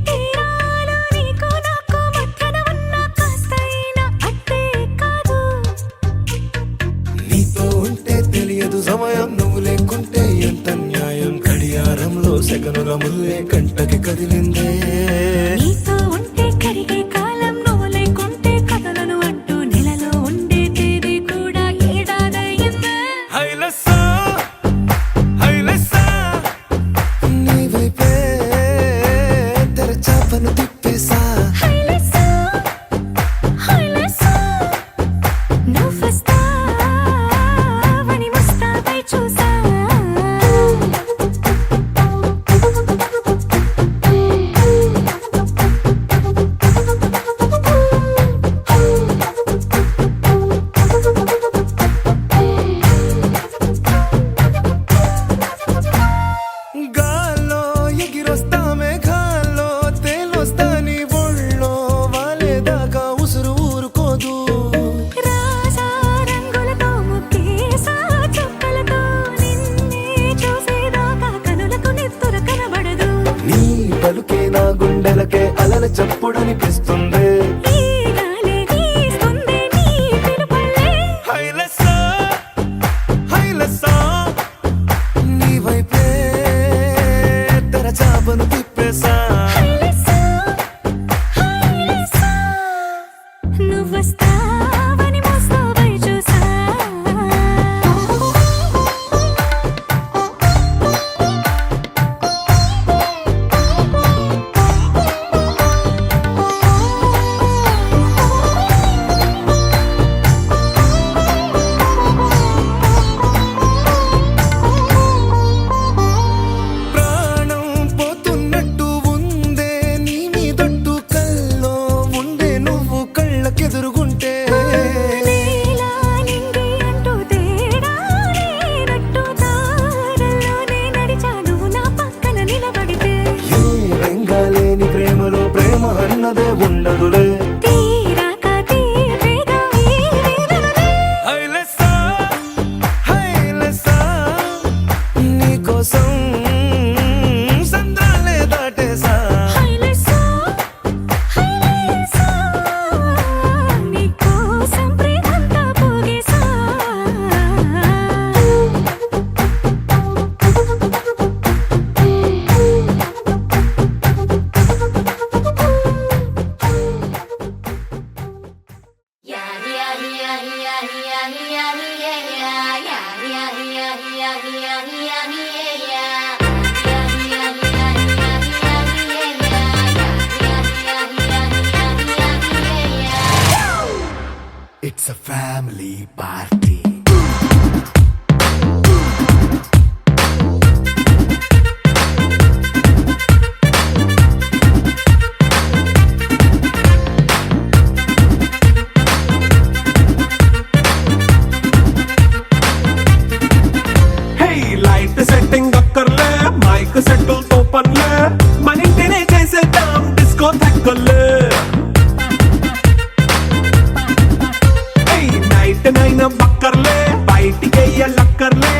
తీరాలు నీకు నాకు మధ్యన ఉన్న కాస్తైనా అట్టే కాదు నీతో ఉంటే తెలియదు సమయం నువ్వు లేకుంటే ఎంత న్యాయం గడియారంలో సెకనుల ముల్లే కంటకి కదిలిందే నీతో ఉంటే కరిగే కాలం నువ్వు లేకుంటే కథలను అంటూ నెలలో ఉండే తేదీ కూడా ఏడాదయ్యిందే హైలెస్సా హైలెస్సా నీ వైపే తెరచాపను తిప్పేసా హైలెస్సా హైలెస్సా నువ్వొస్తావని ముస్తాబై చూసా గాల్లో ఎగిరొస్తా మేఘాల్లో తేలొస్తా నీ ఒళ్ళో వాలేదాకా ఉసురు ఊరుకోదు రాజా రంగులతో ముక్కేసా చుక్కలతో నిన్నే చూసేదాకా కనులకు నెత్తుర కనబడదు నీ పలుకే నా గుండెలకే అలల చప్పుడనిపిస్తుంది ఈ గాలి వీస్తుంది నీ పిలుపులే హైలెస్సా హైలెస్సా నీ వైపే తెరచాపను తిప్పేసా హైలెస్సా హైలెస్సా నువ్వొస్తావని ముస్తాబై చూసా ప్రాణం పోతున్నట్టు ఉందే నీ మీదొట్టు కల్లో ఉండే నువ్వు కళ్ళకెదురుగుంటే నీలా నింగి అంటూ తేడా లేనట్టు దారుల్లోనే నడిచాను నా పక్కన నిలబడితే ఏ వెంగాలేని ప్రేమలో ప్రేమ అన్నదే ఉండదులే తీరాక తీరేగా ఈ వేదనలే హైలెస్సా హైలెస్సా నీకోసం సంద్రాలే దాటేసా హైలెస్సా హైలెస్సా నీకోసం ప్రేమంతా పోగేసా It's a family party. Hey, light setting అక్కర్లే, మైక్ సెట్టుల్ తో పనిలే, మన ఇంటినే చేసేద్దాం డిస్కో థెక్కలే. నైట్ నైన్ అక్కర్లే, బయటికి ఎల్లక్కర్లే,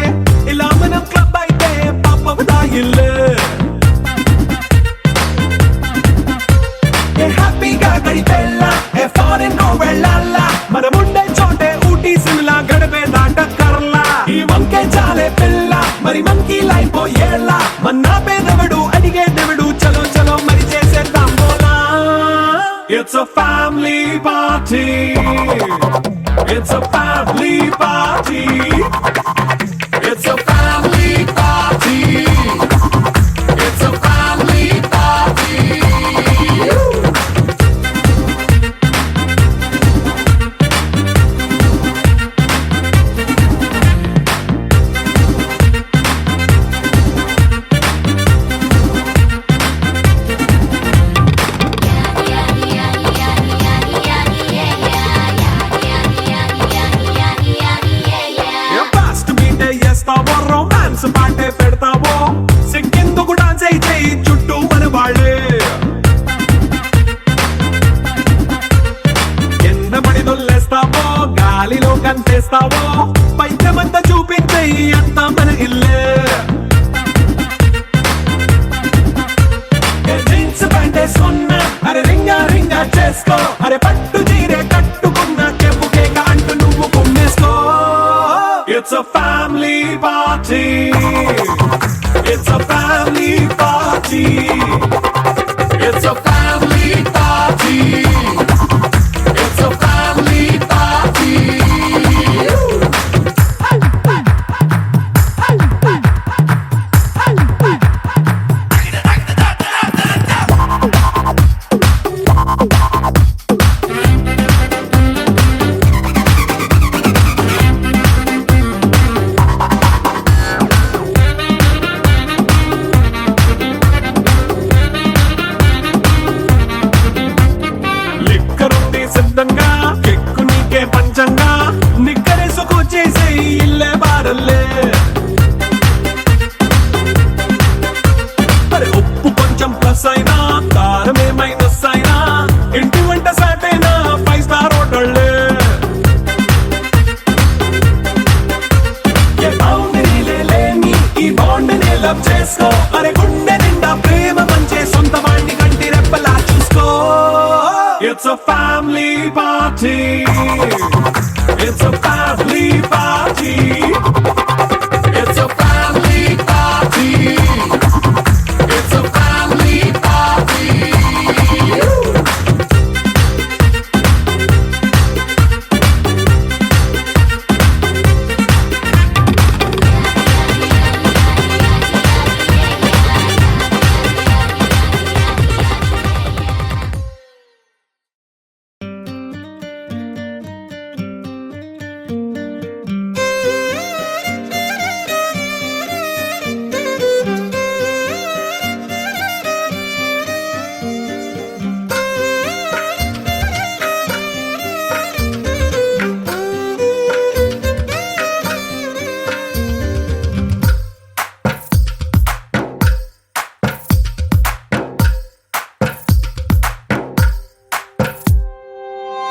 ఇలా మనం క్లబ్ అయితే పాపం దాయిల్లే. ఏ హ్యాపీగా గడిపెళ్ళా, ఏ ఫారెన్ నో వెళ్ళాలా, మనముండే చోటే ఊటీ సిమ్లా గడిపే దాటక్కర్లా. ఈ వంకే చాలే పిల్ల, మరి మంకీ లైఫ్ ఏళ్ళ, మన్నా పేదవడు అడిగేదెవడు, చలో చలో మరి చేసేద్దాం బోలా. It's a family party. It's a family party. It's a family party. It's a family party. Fast beat చేస్తావో, రొమాన్స్ పాటే పెడతావో, సిగ్గెందుకు డాన్స్ అయి చేయి చుట్టూ మన వాళ్ళే. ఎండబడి దొల్లేస్తావో, గాలిలో కంటేస్తావో, పైద్యమంతా చూపించేయి అంతా మన ఇల్లే. జీన్స్ ప్యాంట్ వేసుకున్నా, అరే రింగా రింగా చేసుకో, అరే పట్టు చీరే కట్టుకున్నా, చెప్పు కేక అంటూ నువ్వు కుమ్మేసుకో. It's a family party. It's a family party. It's a family party. It's a family party. లిక్కరుంది సిద్ధంగా, కెక్కు నీకే పంచంగా, నిక్కరేసుకొచ్చేసే ఇల్లే బారల్లే. మరి ఉప్పు కొంచెం ప్లస్ అయినా, కారమే మైనస్ అయినా, ఇంటి వంట సాటైనా 5 స్టార్ హోటళ్ళే. ఏ బౌండరీలే లేని ఈ బాండ్ని లవ్ చేసుకో, అరే గుండె నిండా ప్రేమ మంచే సొంత వాణ్ణి కంటి రెప్పలా చూసుకో. It's a family party. It's a family party. It's a family party. It's a family party.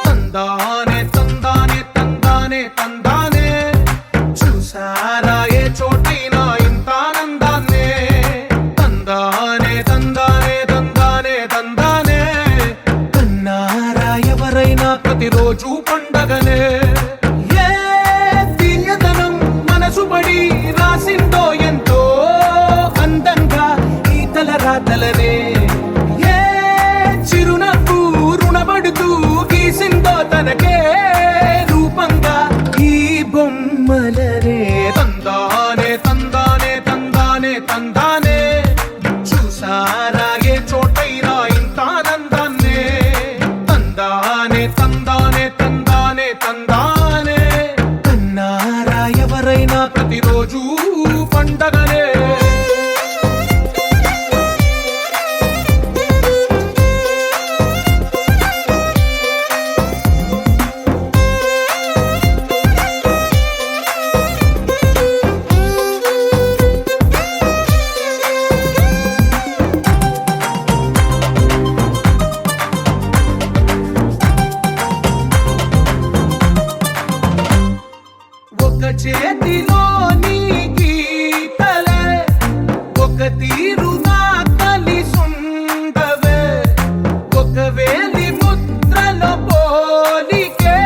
తందానే తందానే తందానే తందానే, చూసారా ఏ చోటైనా ఇంత ఆనందాన్నే. తందానే తందానే తందానే తందానే, కన్నారా ఎవరైనా ప్రతిరోజు పండగనే. ఏ తీయదనం మనసు పడి రాసిందో ఎంతో అందంగా ఈ తల రాతలనే. ఏ చిరునవ్వు రుణపడుతూ గీసిందో తనకే రూపంగా ఈ బొమ్మలనే. తందానే తందానే తందానే తందానే, చూసారా ఏ చోటైనా ఇంత ఆనందాన్నే. తందానే తందానే తందానే తందానే. చేతిలోని గీతలే ఒక తీరుగా కలిసుండవే ఒక వేలి ముద్రలో పోలికే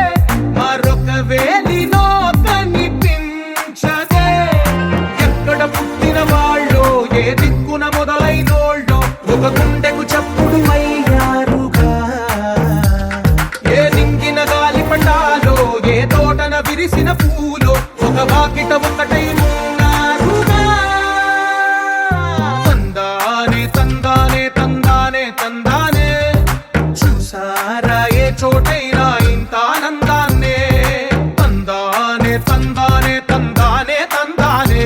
మరొక వేలిలో కనిపించదే ఎక్కడ పుట్టిన వాళ్ళో ఏ దిక్కున మొదలైనోళ్ళో ఒక గుండెకు చప్పుడు అయ్యారుగా ఏ నింగిన గాలి పటాలో ఏ తోటన విరిసిన పూలో ఒక వాకిట ఒకటై ఉన్నారుగా తందానే తందానే తందానే తందానే చూసారా ఏ చోటైనా ఇంత ఆనందాన్నే తందానే తందానే తందానే తందానే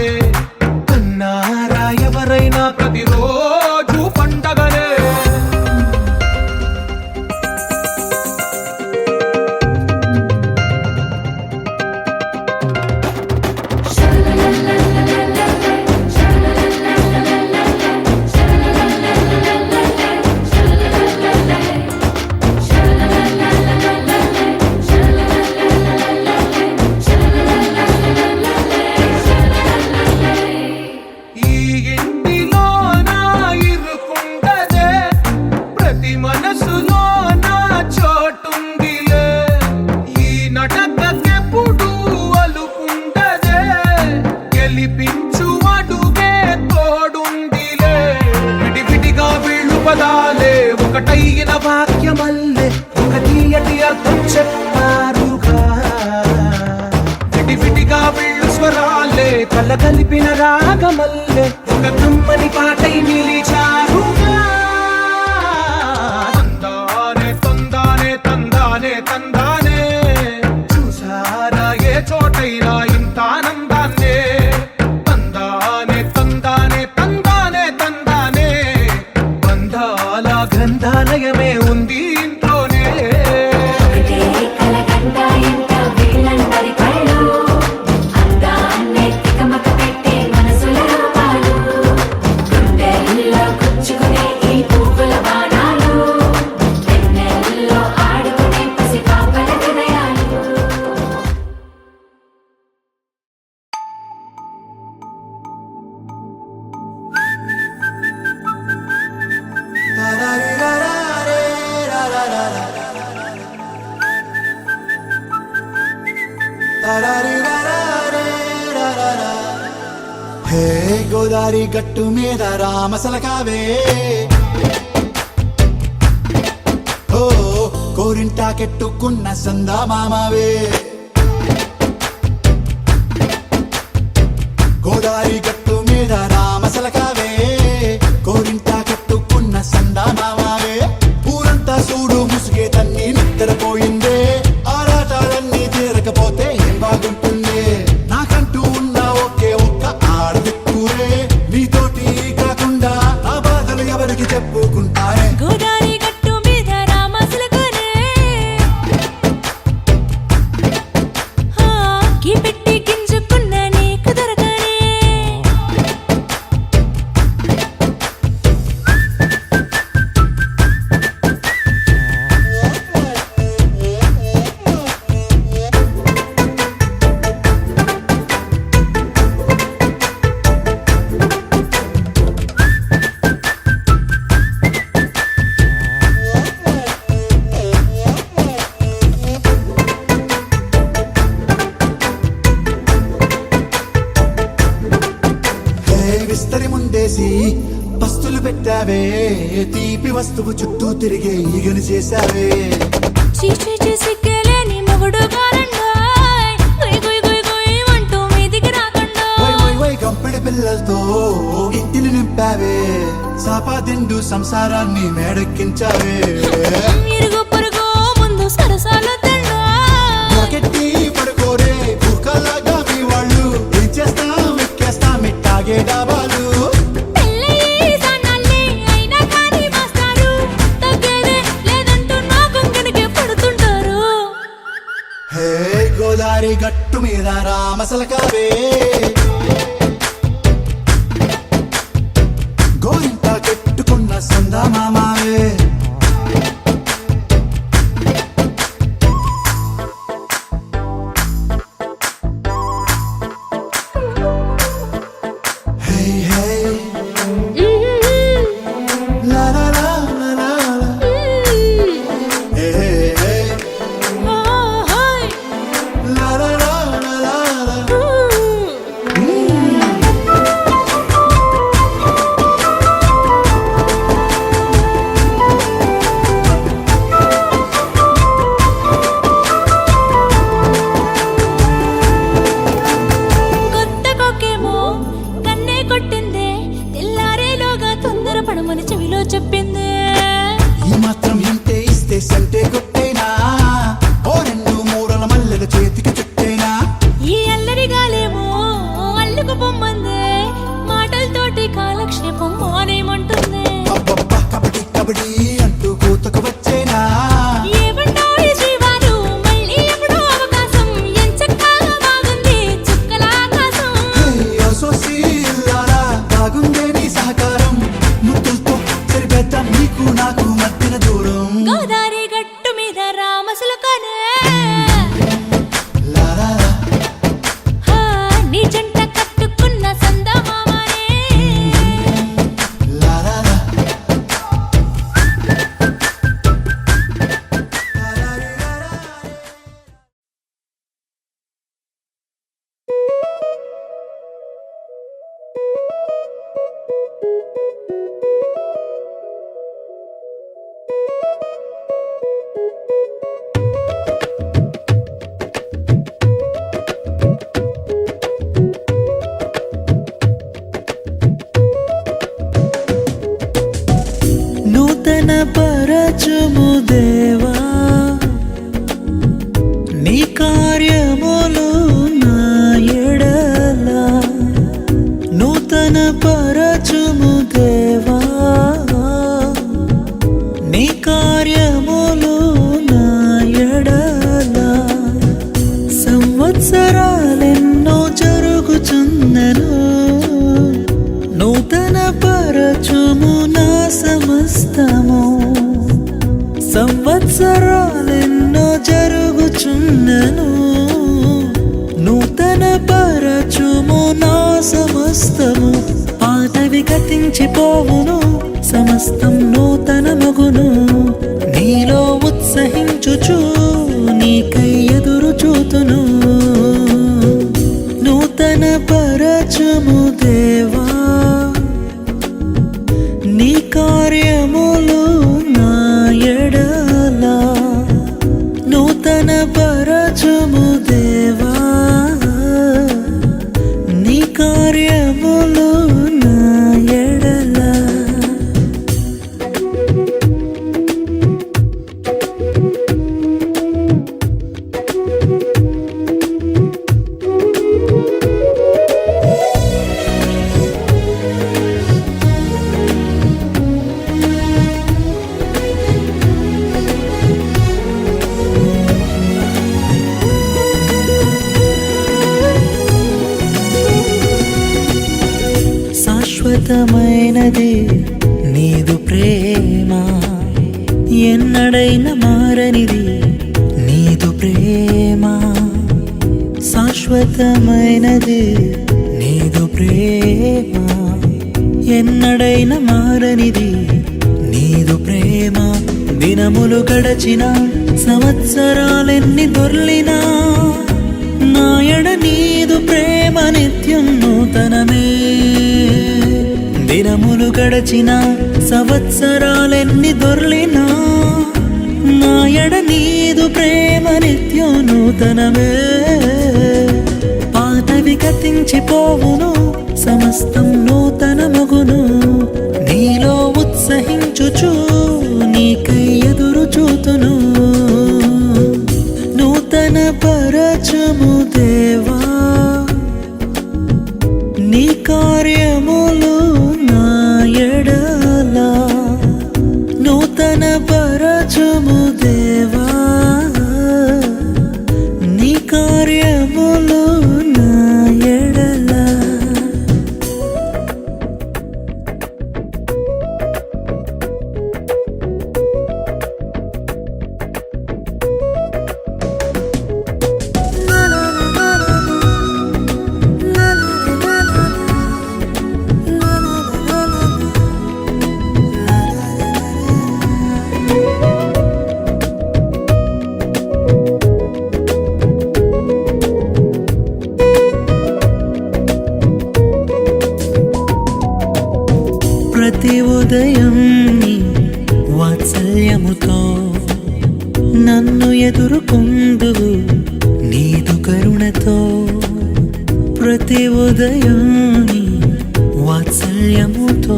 అన్నారా ఎవరైనా ప్రతిరోజు పండగనే ఈ ఇంటిలో నా ఇరుకుండదే ప్రతి మనసులో నా చోటుందిలే ఈ నటకెప్పుడు అలుకుండదే గెలిపించు అడుగే తోడుందిలే విడివిడిగా వీళ్ళు పదాలే ఒకటైన వాక్యమల్లే ఒక తీయటి అర్థం చెప్పారుగా విడివిడిగా వీళ్ళు స్వరాలే కల కలిపిన రాగమల్లే ఒక కమ్మని పాటై నిలిచారుగా తందానే తందానే తందానే తందానే చూసారా ఏ చోటైనా ఇంత ఆనందాన్నే తందానే తందానే తందానే తందానే బంధాల గ్రంథాలయమే ఉంది ఇంట్లోనే ఒకటే కలగంట ఇంట వీళ్ళందరి కళ్ళు అందాన్నే తికమక పెట్టే మనసుల రూపాలు గుండెల్లో గుచ్చుకునే ఈ పువ్వుల బాణాలు వెన్నెల్లో ఆడుకునే పసిపాపల హృదయాలు హే గోదారి గట్టు మీద రామసలకావే ఓ కోరింటా కెట్టుకున్న సందా మామావే గోదారి గట్టు మీద రామసలకావే కోరింటా కెట్టుకున్న సందా మామావే ఊరంతా చూడు ముసుగే తన్ని నిద్రపోయిందే ఆరాటాలన్నీ తీరకపోతే ఏం బాగుంటుంది నాకంటూ ఉన్న ఒకే ఒక్క ఆడదిక్కురే నీతోటి కాకుండా నా బాధలు ఎవరికి చెప్పుకుంటారే గోదారి గట్టు మీద రామసులకనే కీ పెట్టి గింజుకున్న నీకు దొరకనే హే విస్తరి ముందేసి పస్తులు పెట్టావే తీపి వస్తువు చుట్టూ తిరిగే ఈగను చేశావే చీచీ సిగ్గలేని మొగుడు గారండాయ్ గుయ్ గుయ్ గుయ్ గుయ్ అంటూ మీదికి రాకుండా వై వై వై గంపెడి పిల్లలతో ఇంటిని నింపావే సాపాదిండు సంసారాన్ని మేడెక్కించావే ఇరుగు పొరుగు ముందు సరసాలు తిన్నా నాకెట్టి పడుకోరే కుక్కలాగా మీ వాళ్ళు ఏం చేస్తాం ఎక్కేస్తాం ఇట్టాగే డాబాలు పెళ్ళయి సన్నాళ్ళే అయినా కానీ మాస్తారు తగ్గేదే లేదంటూ నా కొంగడికే పడుతుంటారు హే గోదారి గట్టు మీద రామసలకావే గోరింట కెట్టుకున్న సందా మామావే లా లా లా లా లా లా. కొత్త కొక్కేమో కన్నే కొట్టిందే, తెల్లారేలోగా తొందర పడమని చెవిలో చెప్పిందే. ఈ మాత్రం ఇంటే ఇస్తే సంటే కొట్టేనా, ఓ రెండు మూరల మల్లెల చేతికి చుట్టేనా. ఈ అల్లరి గాలేమో అల్లుకు పొమ్మందే, మాటలతోటి కాలక్షేపం మానేమంటుందే. అబ్బబ్బా కబడ్డీ కబడ్డీ అంటూ కూతకు వచ్చేనా. ఏమంటాయి జీవాలు మళ్ళీ ఎప్పుడో అవకాశం, ఎంచక్కా బాగుంది చుక్కల ఆకాశం. హే సోసీలారా బాగుందే నీ సహకారం, ముద్దులతో సరిపెద్దాం నీకు నాకు మధ్యన దూరం. గోదారి గట్టు మీద రామసులకనే, లా లా లా. హా, నీ జంట కట్టుకున్న సందమామనే. లా లా లా. నూతన పరచుము దేవా, నీ కార్యములు నా ఎడల. నూతన పరచుము దేవా, నీ కార్యములు నా ఎడల. సంవత్సరాలెన్నో జరుగుచున్నను, నూతన పరచుము నా సమస్తము. సంవత్సరాలెన్నో జరుగుచున్నను, నూతన పరచుము నా సమస్తము. పాతవి గతించిపోవును, సమస్తం నూతనమగును. నీలో ఉత్సహించుచు నీకై ఎదురు చూతును. నూతన పరచుము దేవా, నీ కార్యములు నా ఎడల. నూతన పరచుము దేవా, నీ కార్యములు నా ఎడల. శాశ్వతమైనది నీదు ప్రేమ, ఎన్నడైన మారనిది నీదు ప్రేమ. శాశ్వతమైనది నీదు ప్రేమ, ఎన్నడైన మారనిది నీదు ప్రేమ. దినములు గడచిన సంవత్సరాలెన్ని దొర్లినా, నాయడ నీదు ప్రేమ నిత్యం నూతనమే. దినములు గడచిన సంవత్సరాలెన్ని దొర్లినా, నాయడ నీదు ప్రేమ నిత్యం నూతనమే. పాతవి గతించిపోవును, సమస్తం నూతనమగును. నీలో ఉత్సహించుచు నీకై ఎదురు చూతును. నూతన పరచుము దేవా, నీ కార్యములు నా ఎడల. నూతన పరచుము దేవా, నీ కార్యములు నా ఎడల. హృదయం నీ వాత్సల్యముతో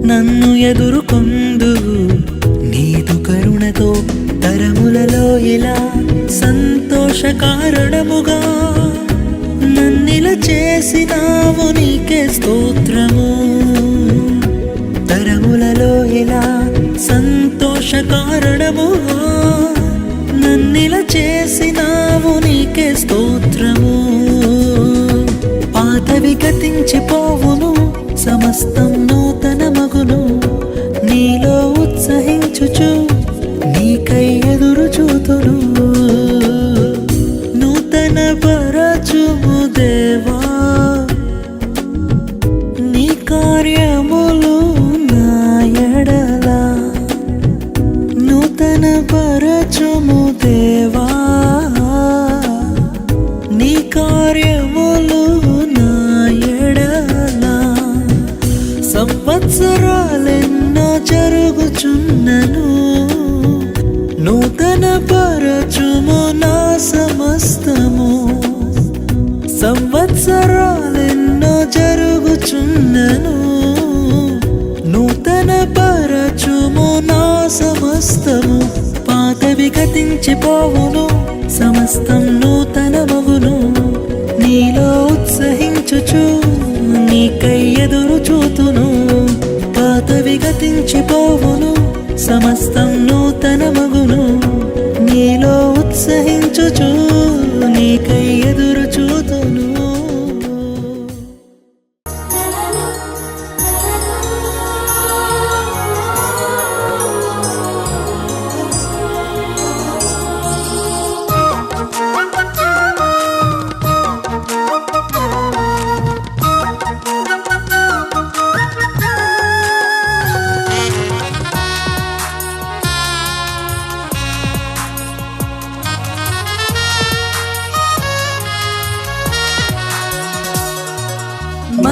నన్ను ఎదుర్కొందువు నీదు కరుణతో తరములలో ఇలా సంతోష కారణముగా నన్నిలా చేసినావు నీకే స్తోత్రము తరములలో ఇలా సంతోష కారణముగా నన్నిలా చేసినావు నీకే స్తోత్రము పాతవి గతించిపోవును సమస్తం నూతన మగును నీలో ఉత్సహించుచు నీకై ఎదురు చూతును నూతన పరచుము దేవా నీ కార్యములు నా ఎడల నూతన పరచుము దేవా నీ కార్యములు నా ఎడల సంవత్సరాలెన్నో జరుగుచున్నను నూతన పరచుము నా సమస్తము సంవత్సరాలెన్నో జరుగుచున్నను నూతన పరచుము నా సమస్తము పాతవి గతించిపోవును సమస్తం నూతన మగును నీలో ఉత్సహించుచు నీకై ఎదురు చూతును పాతవి గతించిపోవును సమస్తం నూతన మగును నీలో ఉత్సహించుచు నీకై ఎదురు చూతును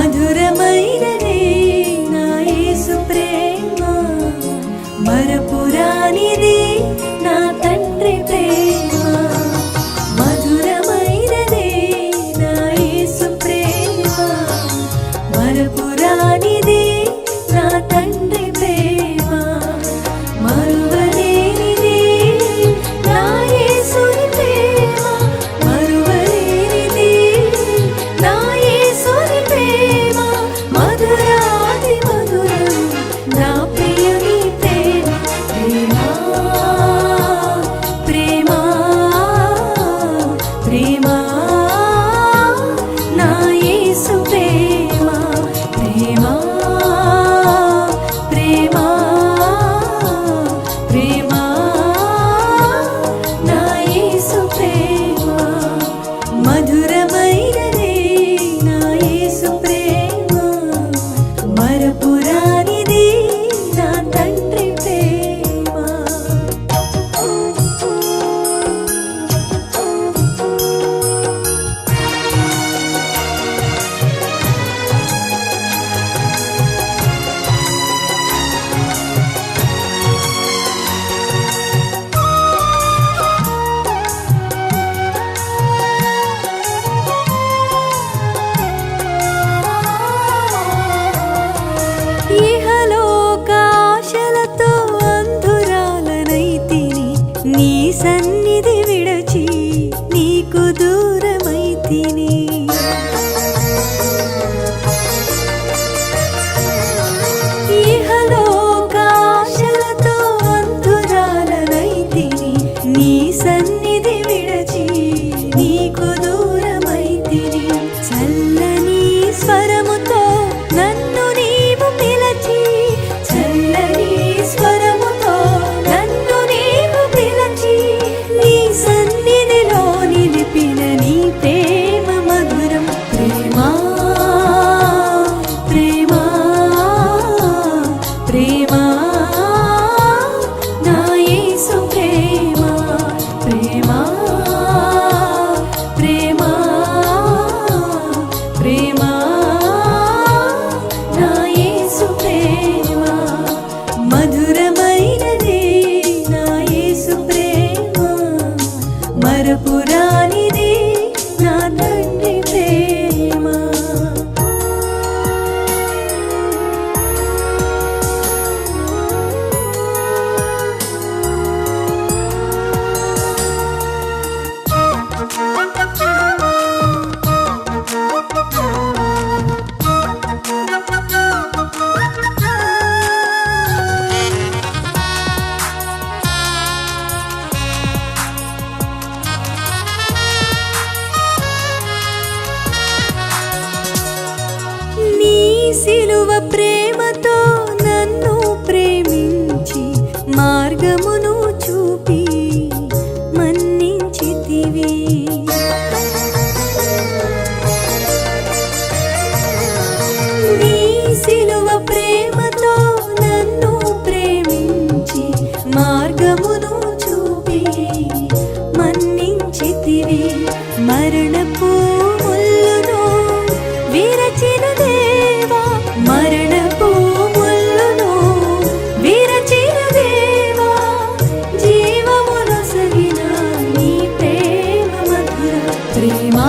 మధురమైనదే నా యేసు ప్రేమ మరపురానిదే నా తండ్రి ప్రేమ మధురమైనదే నా యేసు ప్రేమ మరపురానిదే నా తండ్రి ప్రేమ మరువలేనిదే నా యేసుని ప్రేమ మరువలేనిదే నా యేసుని ప్రేమ మధురాది మధురం నా ప్రియుని ప్రేమ ప్రేమ ప్రేమ ప్రేమ నా యేసు ప్రేమ ప్రేమ ప్రేమ ప్రేమ నా యేసు ప్రేమ మధురమైనదే నా యేసు ప్రేమ మరపురానిదే నా తండ్రి ప్రేమ ఇహలోక ఆశలతో అంధురాలనైతిని నీ సన్నిధి విడచి నీకు దూరమైతిని ఇహలోక ఆశలతో అంధురాలనైతిని నీ సన్నిధి విడచి నీకు దూరమైతిని చల్లని స్వరముతో నన్ను నీవు పిలచి చల్లని స్వరముతో నన్ను నీవు పిలచి నీ సన్నిధిలో నిలిపిన నీ ప్రేమ మధురం ప్రేమ ప్రేమ ప్రేమ నా యేసు ప్రేమ ప్రేమ ప్రేమ ప్రేమ నా యేసు ప్రేమ మధురమైనదే నా యేసు ప్రేమ మరపురానిదే నా తండ్రి ప్రేమ సిలువ ప్రేమతో నన్ను ప్రేమించి మార్గమును చూపి మన్నించితివి. నీ సిలువ ప్రేమతో నన్ను ప్రేమించి మార్గమును చూపి మన్నించితివి. మరణపు ముల్లును విరచిన దేవా, మరణపు ముల్లును విరచిన దేవా, జీవమునొసగిన నీ ప్రేమ మధుర ప్రేమా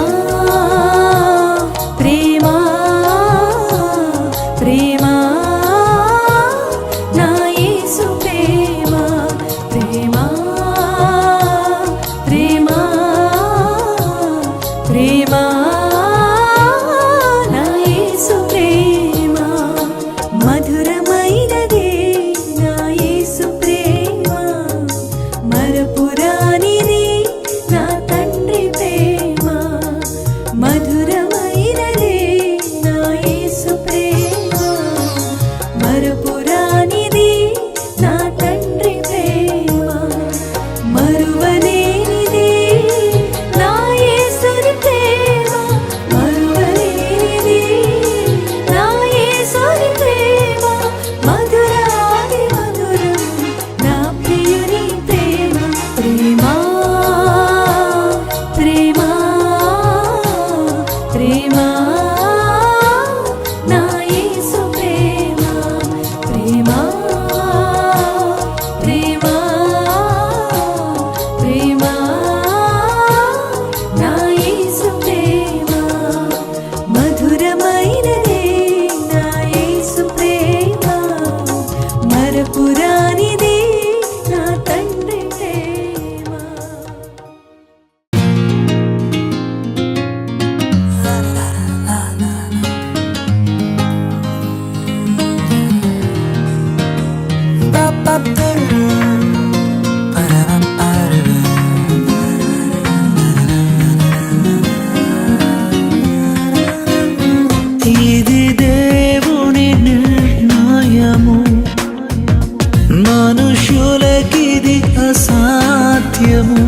ప్రేమా ప్రేమా నా యేసు ప్రేమా ప్రేమా ప్రేమా ప్రేమా నా యేసు ప్రేమా మధురమైనదే నా యేసు ప్రేమ మరపురానిది నా తండ్రి ప్రేమ మధురమైనదే నా యేసు ప్రేమ మరపురానిది నా తండ్రి ప్రేమ మరువలేనిది నా యేసుని ప్రేమ మరువలేనిది నా యేసుని ప్రేమ మధురాది మధురం నా ప్రియుని ప్రేమ ప్రేమా ప్రేమా ప్రేమా నా యేసు ప్రేమ ప్రేమా ప్రేమా ప్రేమా నా యేసు ప్రేమ మధురమైనదే నా యేసు ప్రేమ మరపురానిదే నా తండ్రి ప్రేమ. ఇది దేవుని నిర్ణయము, మనుషులకిది అసాధ్యము.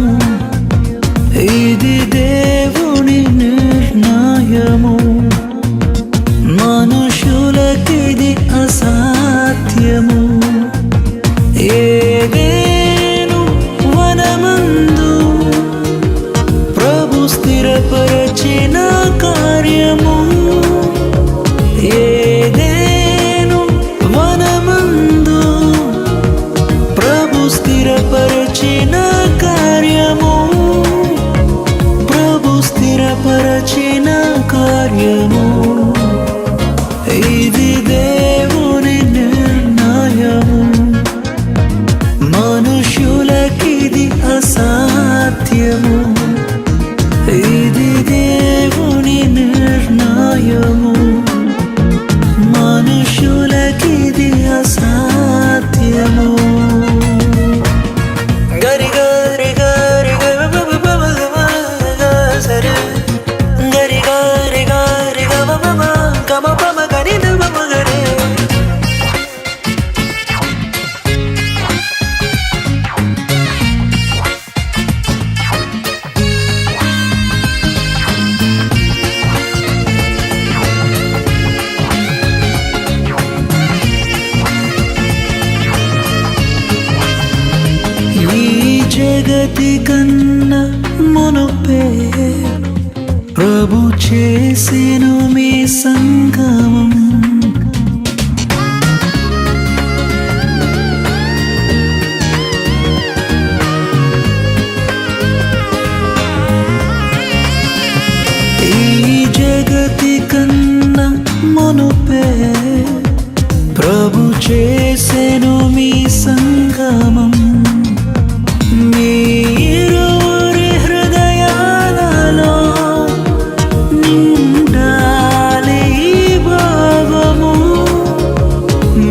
ఇది దేవుని నిర్ణయము, మనుషులకిది అసాధ్యము. ఏదేను వనమందు ప్రభు స్థిరపరచిన కార్యము, ఏదేను వనమందు ప్రభు స్థిరపరచిన కార్యము, ప్రభు స్థిరపరచిన కార్యము. ఇది దేవుని నిర్ణయము, మనుషులకిది అసాధ్యము. ఇది దేవుని నిర్ణయము, మనుషులకిది అసాధ్యము. గరి గరి గరి సరే గరి గరి గరి గమ పమ గరి నమ గరి. ఈ జగతి కన్నా మునుపే ప్రభు చేసెను మీ సంగమం. ఈ జగతి కన్నా మునుపే ప్రభు చేసెను మీ సంగమం. మీరురి హృదయాలలో నిండాలి ఈ భావము.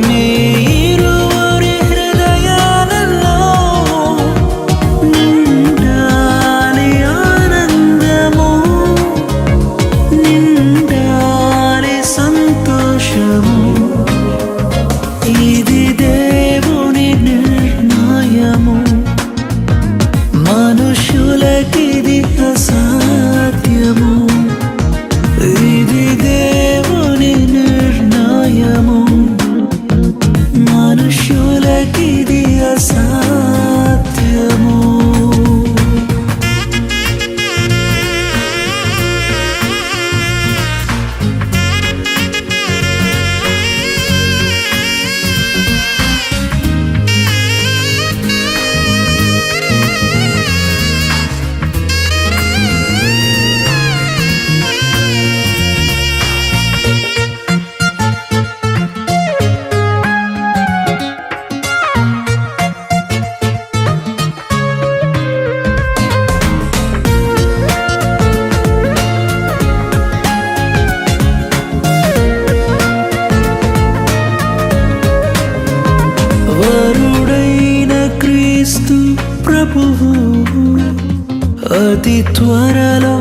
మీరురి హృదయాలలో నిండాలి ఆనందము, నిండాలి సంతోషము. అతి త్వరలో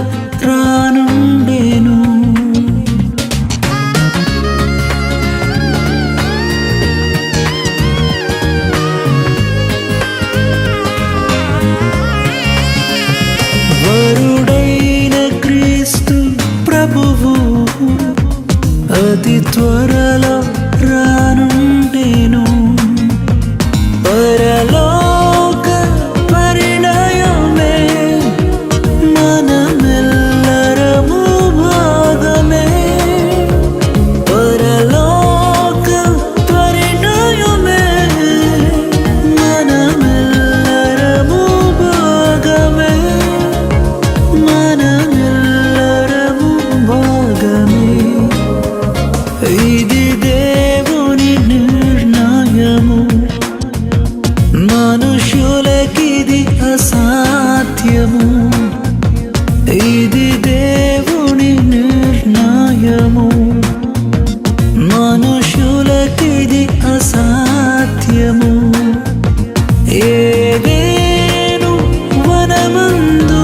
రానుండెను. వరుడైన క్రీస్తు ప్రభువు అతి త్వరలో రానుండెను. పరలోక పరిణయమే మనమెల్లరము భాగమే. పరలోక పరిణయమే మనమెల్లరము భాగమే. మనమెల్లరము భాగమే. ఇది దేవుని నిర్ణయము, మనుషులకిది అసాధ్యము. ఇది దేవుని నిర్ణయము, మనుషులకిది అసాధ్యము. ఏదేను వనమందు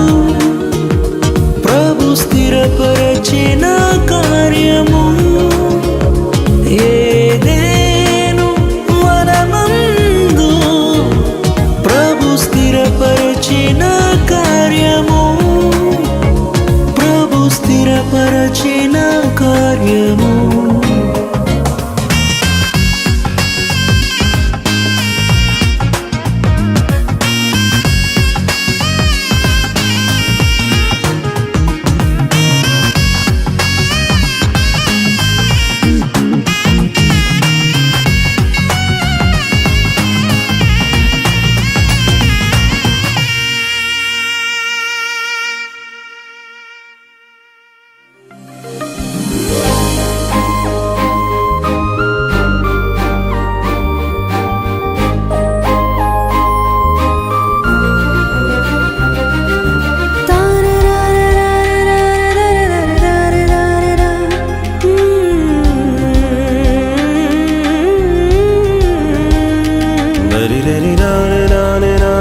ప్రభు స్థిరపరచిన కార్యము. ఏదేను వనమందు ప్రభు స్థిరపరచిన కార్యము. ప్రభు స్థిరపరచిన కార్యము.